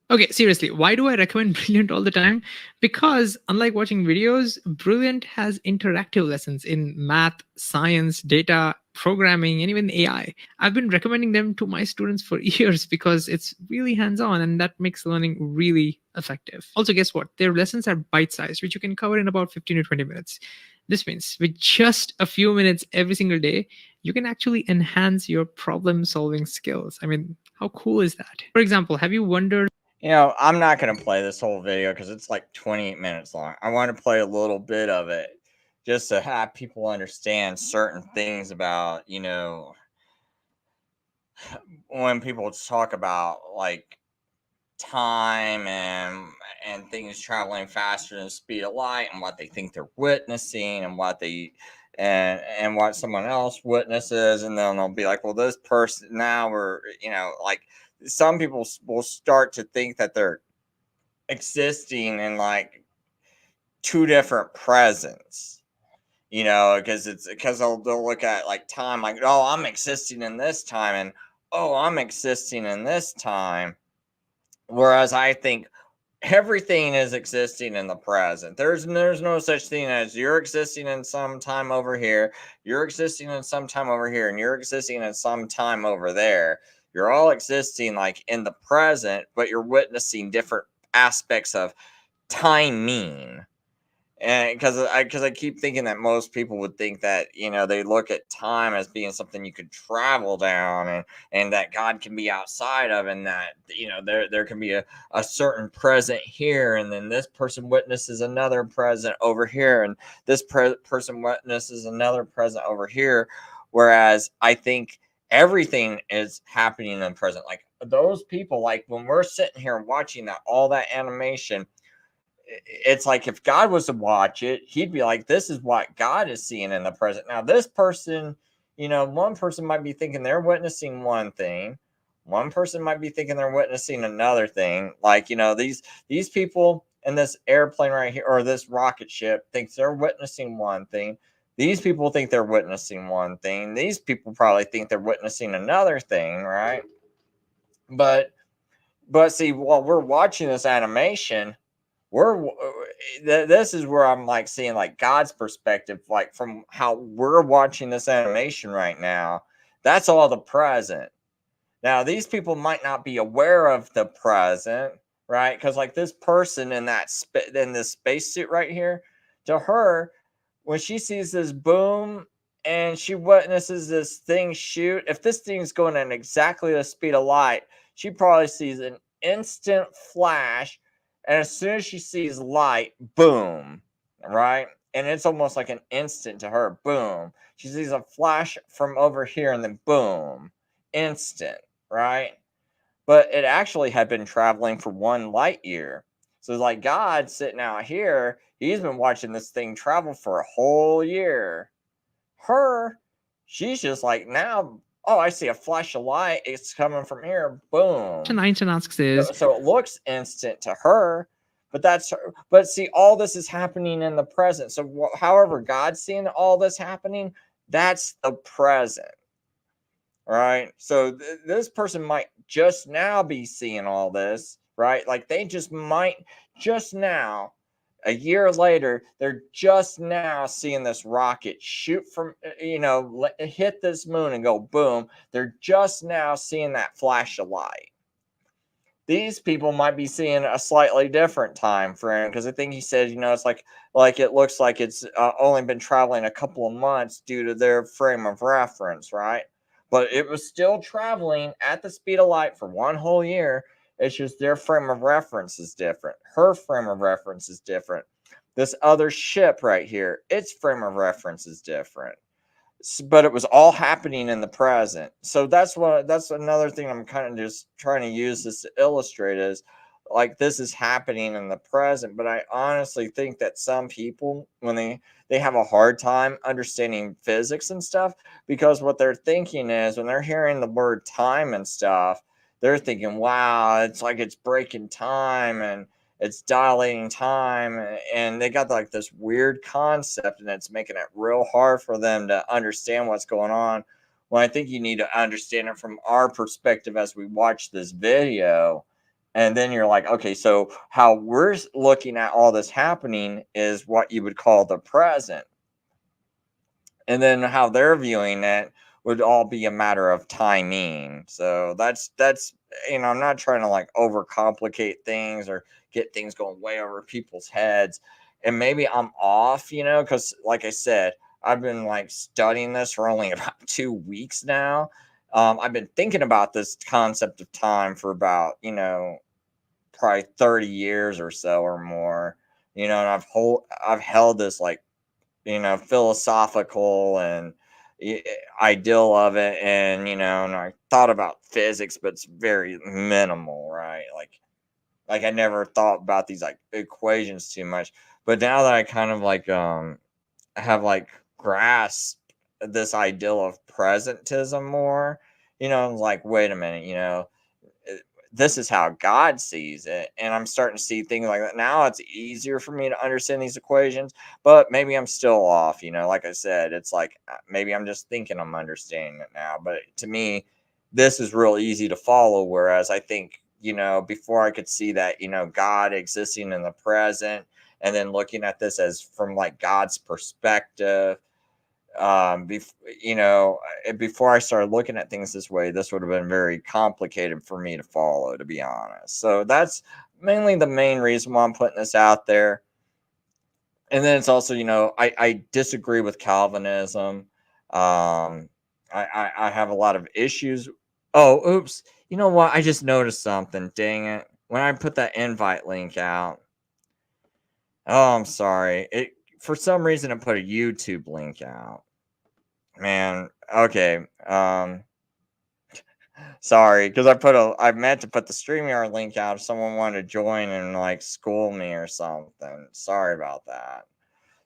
Okay, seriously, why do I recommend Brilliant all the time? Because unlike watching videos, Brilliant has interactive lessons in math, science, data, programming, and even AI. I've been recommending them to my students for years because it's really hands-on and that makes learning really effective. Also, guess what? Their lessons are bite-sized, which you can cover in about 15 to 20 minutes. This means with just a few minutes every single day, you can actually enhance your problem-solving skills. I mean, how cool is that? For example, have you wondered, I'm not going to play this whole video because it's like 28 minutes long. I want to play a little bit of it just to have people understand certain things about, when people talk about like time and things traveling faster than the speed of light and what they think they're witnessing and and what someone else witnesses, and then they'll be like, well, this person now, we're like, some people will start to think that they're existing in like two different presents, because they'll look at like time like, oh, I'm existing in this time, and oh, I'm existing in this time. Whereas I think everything is existing in the present. There's no such thing as you're existing in some time over here, you're existing in some time over here, and you're existing in some time over there. You're all existing like in the present, but you're witnessing different aspects of timing. And because I keep thinking that most people would think that they look at time as being something you could travel down, and that God can be outside of, and that there can be a certain present here, and then this person witnesses another present over here, and this person witnesses another present over here. Whereas I think everything is happening in the present. Like those people, like when we're sitting here watching all that animation, it's like if God was to watch it, he'd be like, this is what God is seeing in the present. Now, this person, one person might be thinking they're witnessing one thing. One person might be thinking they're witnessing another thing. Like, these people in this airplane right here, or this rocket ship, thinks they're witnessing one thing. These people think they're witnessing one thing. These people probably think they're witnessing another thing, right? But see, while we're watching this animation, this is where I'm like seeing like God's perspective, like from how we're watching this animation right now. That's all the present. Now, these people might not be aware of the present, right? Because like this person in in this spacesuit right here, to her, when she sees this boom and she witnesses this thing shoot, if this thing's going at exactly the speed of light, she probably sees an instant flash, and as soon as she sees light, boom, right? And it's almost like an instant to her, boom. She sees a flash from over here, and then boom, instant, right? But it actually had been traveling for 1 light year. So like God sitting out here, he's been watching this thing travel for a whole year. Her, she's just like, now, oh, I see a flash of light. It's coming from here. Boom. Einstein asks is, So it looks instant to her, but that's her. But see, all this is happening in the present. So however God's seeing all this happening, that's the present. Right? So this person might just now be seeing all this, right? Like they just might just now, a year later, they're just now seeing this rocket shoot from, hit this moon and go boom. They're just now seeing that flash of light. These people might be seeing a slightly different time frame, because I think he said, it's like it looks like it's only been traveling a couple of months due to their frame of reference, right? But it was still traveling at the speed of light for one whole year. It's just their frame of reference is different. Her frame of reference is different. This other ship right here, its frame of reference is different. But it was all happening in the present. So that's another thing I'm kind of just trying to use this to illustrate is like this is happening in the present. But I honestly think that some people, when they have a hard time understanding physics and stuff, because what they're thinking is when they're hearing the word time and stuff, they're thinking, wow, it's like it's breaking time and it's dilating time, and they got like this weird concept, and it's making it real hard for them to understand what's going on. Well, I think you need to understand it from our perspective as we watch this video, and then you're like, okay, so how we're looking at all this happening is what you would call the present, and then how they're viewing it would all be a matter of timing. So that's I'm not trying to like overcomplicate things or get things going way over people's heads. And maybe I'm off, because like I said, I've been like studying this for only about 2 weeks now. I've been thinking about this concept of time for about, probably 30 years or so or more, and I've held this like, philosophical and ideal of it, and and I thought about physics, but it's very minimal, right? Like I never thought about these like equations too much, but now that I kind of like have like grasped this ideal of presentism more, like wait a minute, this is how God sees it. And I'm starting to see things like that. Now it's easier for me to understand these equations, but maybe I'm still off. Like I said, it's like maybe I'm just thinking I'm understanding it now. But to me, this is real easy to follow. Whereas I think, before I could see that, God existing in the present and then looking at this as from like God's perspective, before I started looking at things this way, this would have been very complicated for me to follow, to be honest. So that's mainly the main reason why I'm putting this out there. And then it's also, I disagree with Calvinism. I have a lot of issues. Oh, oops. You know what? I just noticed something. Dang it. When I put that invite link out. Oh, I'm sorry. For some reason it put a YouTube link out. Man, okay. Sorry, because I meant to put the StreamYard link out if someone wanted to join and like school me or something. Sorry about that.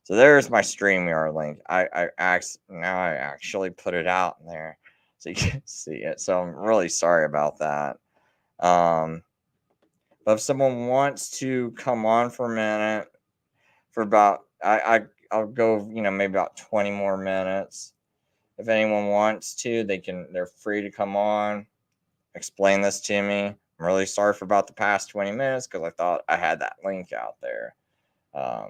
So there's my StreamYard link. Now I actually put it out in there so you can see it. So I'm really sorry about that. But if someone wants to come on for a minute, for about I'll go, maybe about 20 more minutes. If anyone wants to, they're free to come on, explain this to me. I'm really sorry for about the past 20 minutes because I thought I had that link out there. But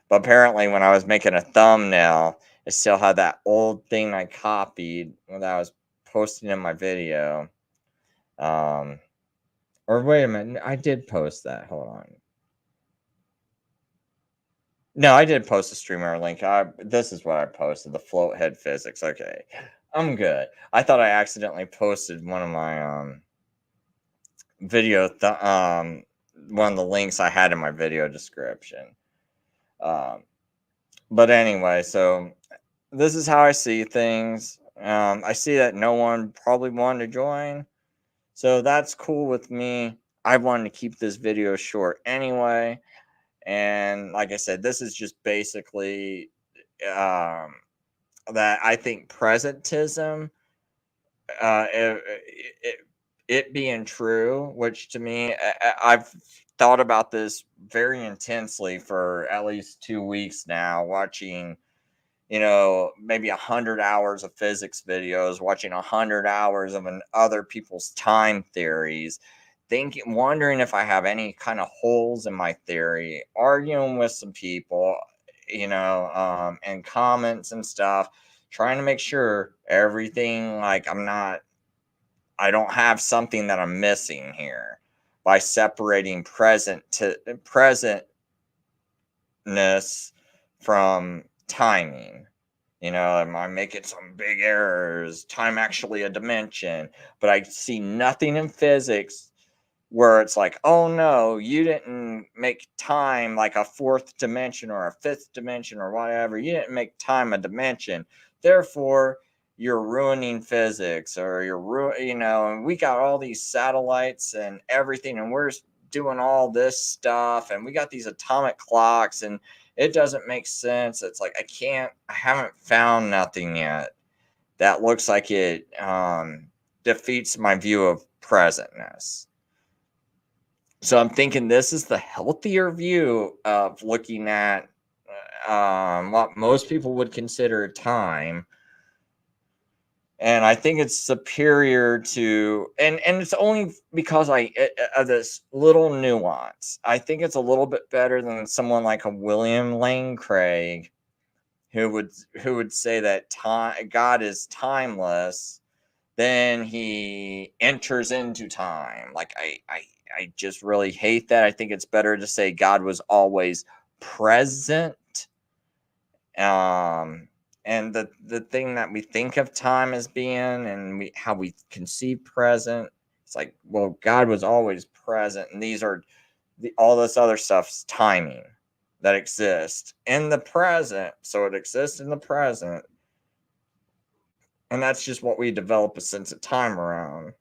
apparently when I was making a thumbnail, it still had that old thing I copied when I was posting in my video. Or wait a minute, I did post that. Hold on. No, I did post a streamer link. This is what I posted, the float head physics. Okay, I'm good. I thought I accidentally posted one of my video, one of the links I had in my video description. But anyway, so this is how I see things. I see that no one probably wanted to join, so that's cool with me. I wanted to keep this video short anyway. And like I said, this is just basically that I think presentism, uh, it, it being true, which to me, I've thought about this very intensely for at least 2 weeks now, watching, maybe 100 hours of physics videos, watching 100 hours of other people's time theories, wondering if I have any kind of holes in my theory, arguing with some people, and comments and stuff, trying to make sure everything, like, I don't have something that I'm missing here by separating presentness from timing. Am I making some big errors? Time actually a dimension? But I see nothing in physics where it's like, oh no, you didn't make time like a fourth dimension or a fifth dimension or whatever. You didn't make time a dimension. Therefore, you're ruining physics, or and we got all these satellites and everything, and we're doing all this stuff, and we got these atomic clocks, and it doesn't make sense. It's like, I haven't found nothing yet that looks like it defeats my view of presentness. So I'm thinking this is the healthier view of looking at what most people would consider time. And I think it's superior to, and it's only because of this little nuance. I think it's a little bit better than someone like a William Lane Craig, who would say that God is timeless. Then he enters into time. Like, I just really hate that. I think it's better to say God was always present. And the thing that we think of time as being, and how we conceive present, it's like, well, God was always present, and these are all this other stuff's timing that exists in the present. So it exists in the present, and that's just what we develop a sense of time around.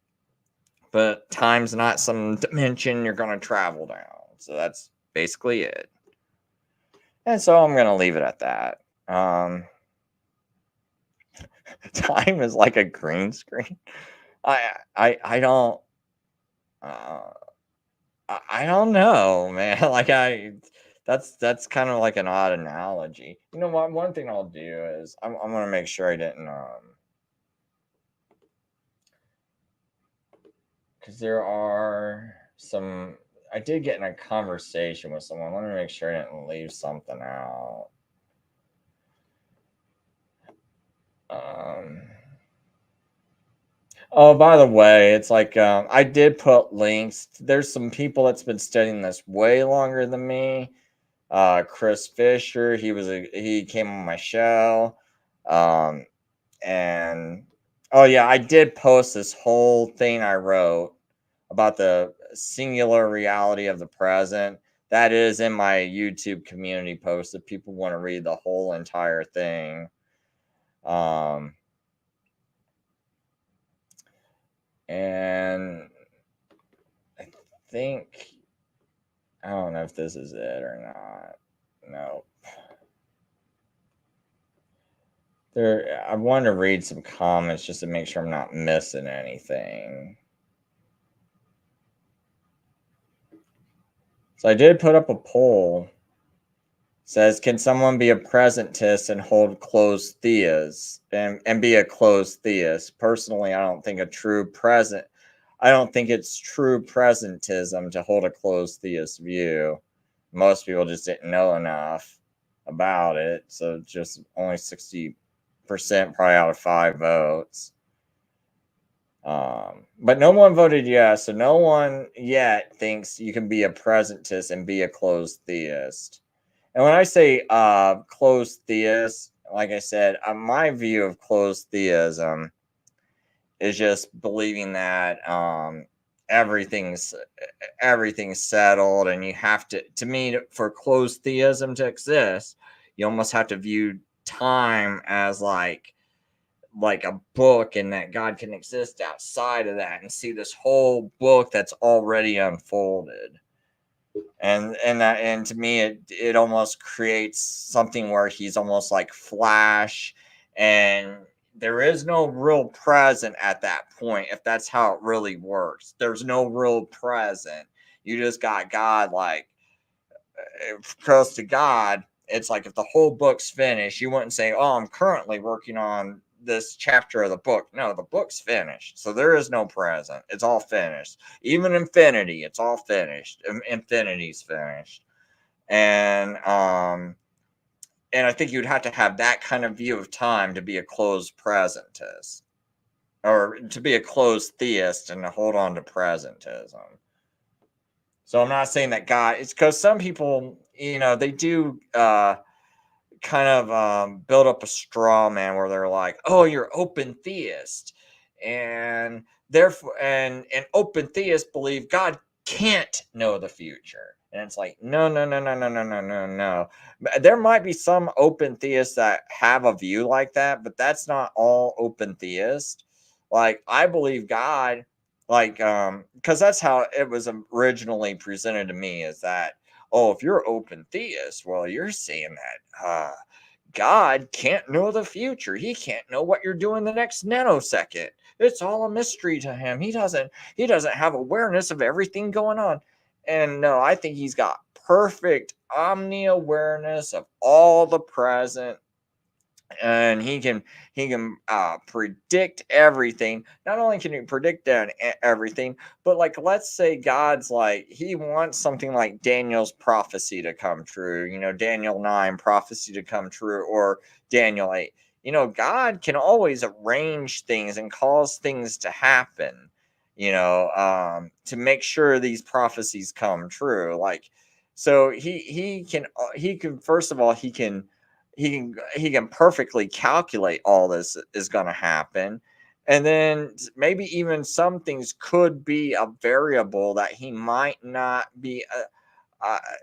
But time's not some dimension you're going to travel down. So that's basically it. And so I'm going to leave it at that. Time is like a green screen. I don't I don't know, man. Like, that's kind of like an odd analogy. You know what? One thing I'll do is I'm going to make sure I didn't because there are some. I did get in a conversation with someone. Let me make sure I didn't leave something out. Oh, by the way, it's like, I did put links. There's some people that's been studying this way longer than me. Chris Fisher, he came on my show. And oh yeah, I did post this whole thing I wrote about the singular reality of the present. That is in my YouTube community post if people want to read the whole entire thing. And I think, I don't know if this is it or not. Nope. I want to read some comments just to make sure I'm not missing anything. So I did put up a poll. It says, can someone be a presentist and hold closed theas and be a closed theist? Personally, I don't think it's true presentism to hold a closed theist view. Most people just didn't know enough about it. So just only 60% probably out of 5 votes. But no one voted yes, so no one yet thinks you can be a presentist and be a closed theist. And when I say closed theist, like I said, my view of closed theism is just believing that everything's settled, and you have to me, for closed theism to exist, you almost have to view time as like like a book, and that God can exist outside of that and see this whole book that's already unfolded. And to me, it almost creates something where he's almost like Flash, and there is no real present at that point. If that's how it really works, there's no real present. You just got God, like close to God. It's like if the whole book's finished, you wouldn't say, "Oh, I'm currently working on this chapter of the book." No, the book's finished, so there is no present. It's all finished. Even infinity, it's all finished. Infinity's finished, and I think you'd have to have that kind of view of time to be a closed presentist, or to be a closed theist and to hold on to presentism. So I'm not saying that God. It's because some people, they do kind of build up a straw man where they're like, "Oh, you're open theist," and therefore, and open theists believe God can't know the future. And it's like, no, no, no, no, no, no, no, no, no. There might be some open theists that have a view like that, but that's not all open theists. Like, I believe God, like, because that's how it was originally presented to me, is that, oh, if you're open theist, well, you're saying that God can't know the future. He can't know what you're doing the next nanosecond. It's all a mystery to him. He doesn't have awareness of everything going on. And no, I think he's got perfect omni awareness of all the present, and he can predict everything. Not only can he predict everything, but like, let's say God's like, he wants something like Daniel's prophecy to come true, Daniel 9 prophecy to come true, or Daniel 8. God can always arrange things and cause things to happen, to make sure these prophecies come true. Like, so he can first of all, he can perfectly calculate all this is going to happen, and then maybe even some things could be a variable that he might not be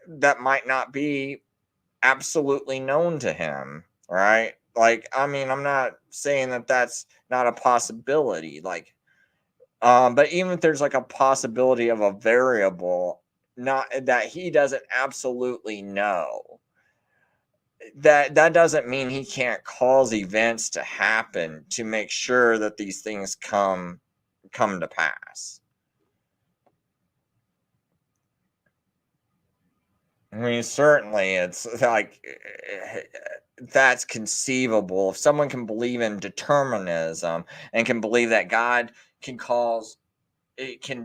that might not be absolutely known to him, right? Like, I mean, I'm not saying that that's not a possibility, like, but even if there's like a possibility of a variable not that he doesn't absolutely know, that doesn't mean he can't cause events to happen to make sure that these things come to pass. I mean, certainly it's like, that's conceivable. If someone can believe in determinism and can believe that God can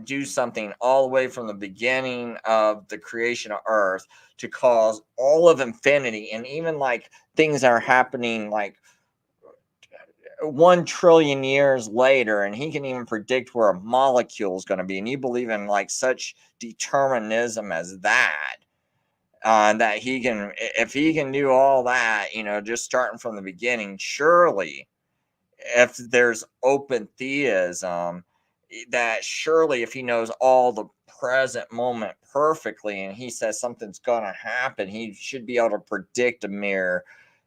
do something all the way from the beginning of the creation of Earth to cause all of infinity, and even like things that are happening like 1 trillion years later, and he can even predict where a molecule is going to be, and you believe in like such determinism as that, that he can, if he can do all that, just starting from the beginning, surely if there's open theism, that surely if he knows all the present moment perfectly and he says something's going to happen, he should be able to predict a mere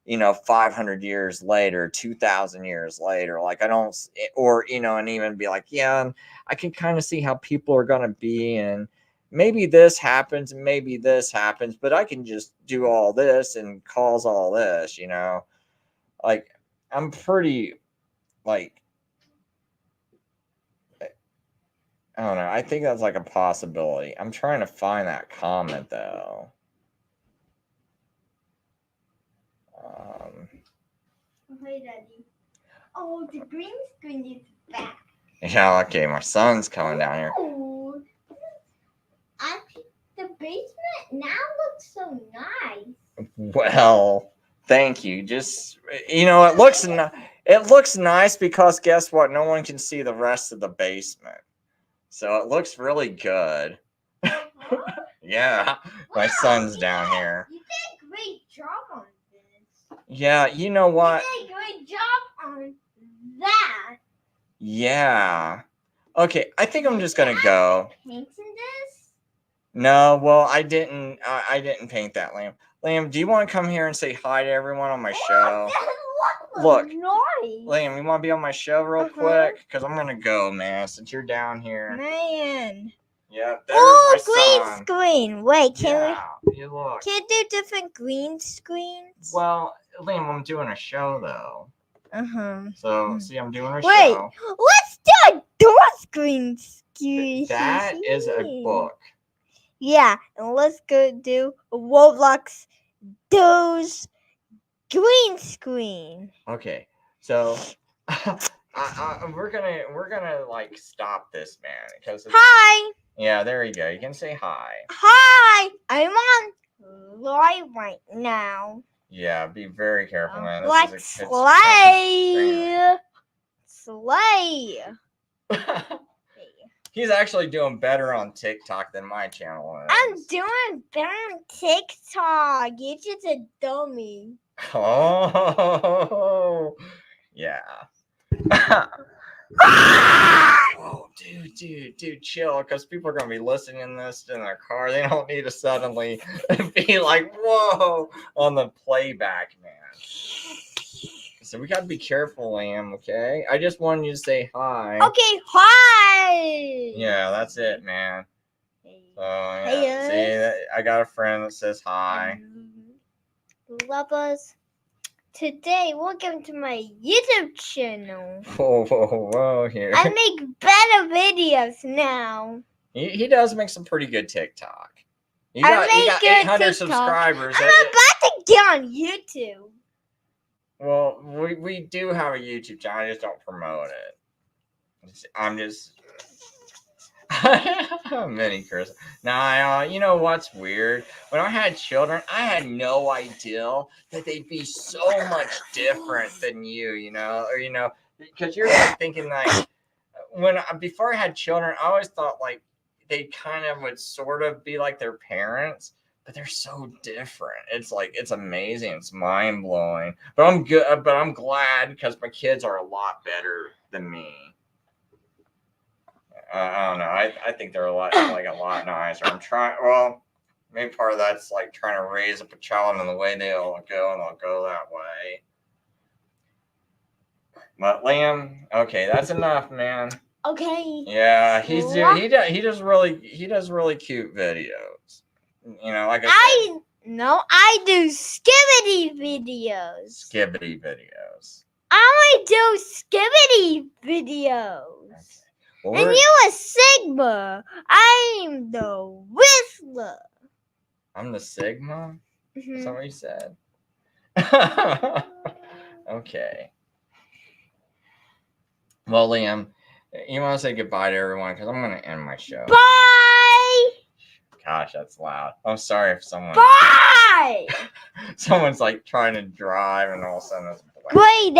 500 years later, 2,000 years later. Like, I don't, or and even be like, yeah, I can kind of see how people are going to be, and maybe this happens and maybe this happens, but I can just do all this and cause all this. Like, I'm pretty, like, I don't know. I think that's like a possibility. I'm trying to find that comment though. Hey, Daddy. Oh, the green screen is back. Yeah, okay, my son's coming down here. Oh, the basement now looks so nice. Well, thank you. Just, it looks nice because guess what? No one can see the rest of the basement. So it looks really good. Yeah, my son's down here. You did a great job on this. Yeah, you know what? You did a great job on that. Yeah. Okay, I think I'm just gonna go. Paints in this? No, well, I didn't paint that, Liam. Liam, do you want to come here and say hi to everyone on my show? It doesn't look Look, Nice. Liam, you want to be on my show real Uh-huh. quick? Because I'm going to go, man, since you're down here. Man. Yeah, there's Oh, my green son. screen. Wait, Yeah, you look. can you do different green screens? Well, Liam, I'm doing a show, though. So, see, I'm doing a Wait, show. let's do a door screen screen. That is a book. Yeah, and let's go do a Roblox doors green screen. Okay, so we're gonna like stop this, man, because Hi. yeah, there you go. You can say hi. Hi. I'm on live right now. Yeah, be very careful, man. This Like is a slay. Slay. He's actually doing better on TikTok than my channel is. I'm doing better on TikTok. You're just a dummy. Oh, yeah. Whoa, dude, chill, because people are going to be listening to this in their car. They don't need to suddenly be like, whoa, on the playback, man. So we got to be careful, Liam, okay? I just wanted you to say hi. Okay, hi. Yeah, that's it, man. So, yeah. Hey, See, I got a friend that says hi. Love us. Today, welcome to my YouTube channel. Whoa, here. I make better videos now. He does make some pretty good TikTok. You I got make good 800 TikTok. subscribers. I'm about to get on YouTube. Well, we do have a YouTube channel. I just don't promote it. I'm just mini curse. Now, you know what's weird? When I had children, I had no idea that they'd be so much different than you know, or because you're like thinking like before I had children, I always thought like they kind of would sort of be like their parents. But they're so different. It's like, it's amazing. It's mind blowing. But I'm good. But I'm glad because my kids are a lot better than me. I don't know. I think they're a lot nicer. I'm trying. Well, maybe part of that's like trying to raise up a child in the way they'll go, and they'll go that way. But Liam, okay, that's enough, man. Okay. Yeah, he does really cute videos. Like I do skibbity videos. Skibbity videos. I do skibbity videos. Okay. Well, And you a Sigma. I'm the Whistler. I'm the Sigma? Is that what you said? Okay. Well, Liam, you want to say goodbye to everyone because I'm going to end my show. Bye. Gosh, that's loud. I'm sorry if someone's Bye. like trying to drive and all of a sudden it's Great.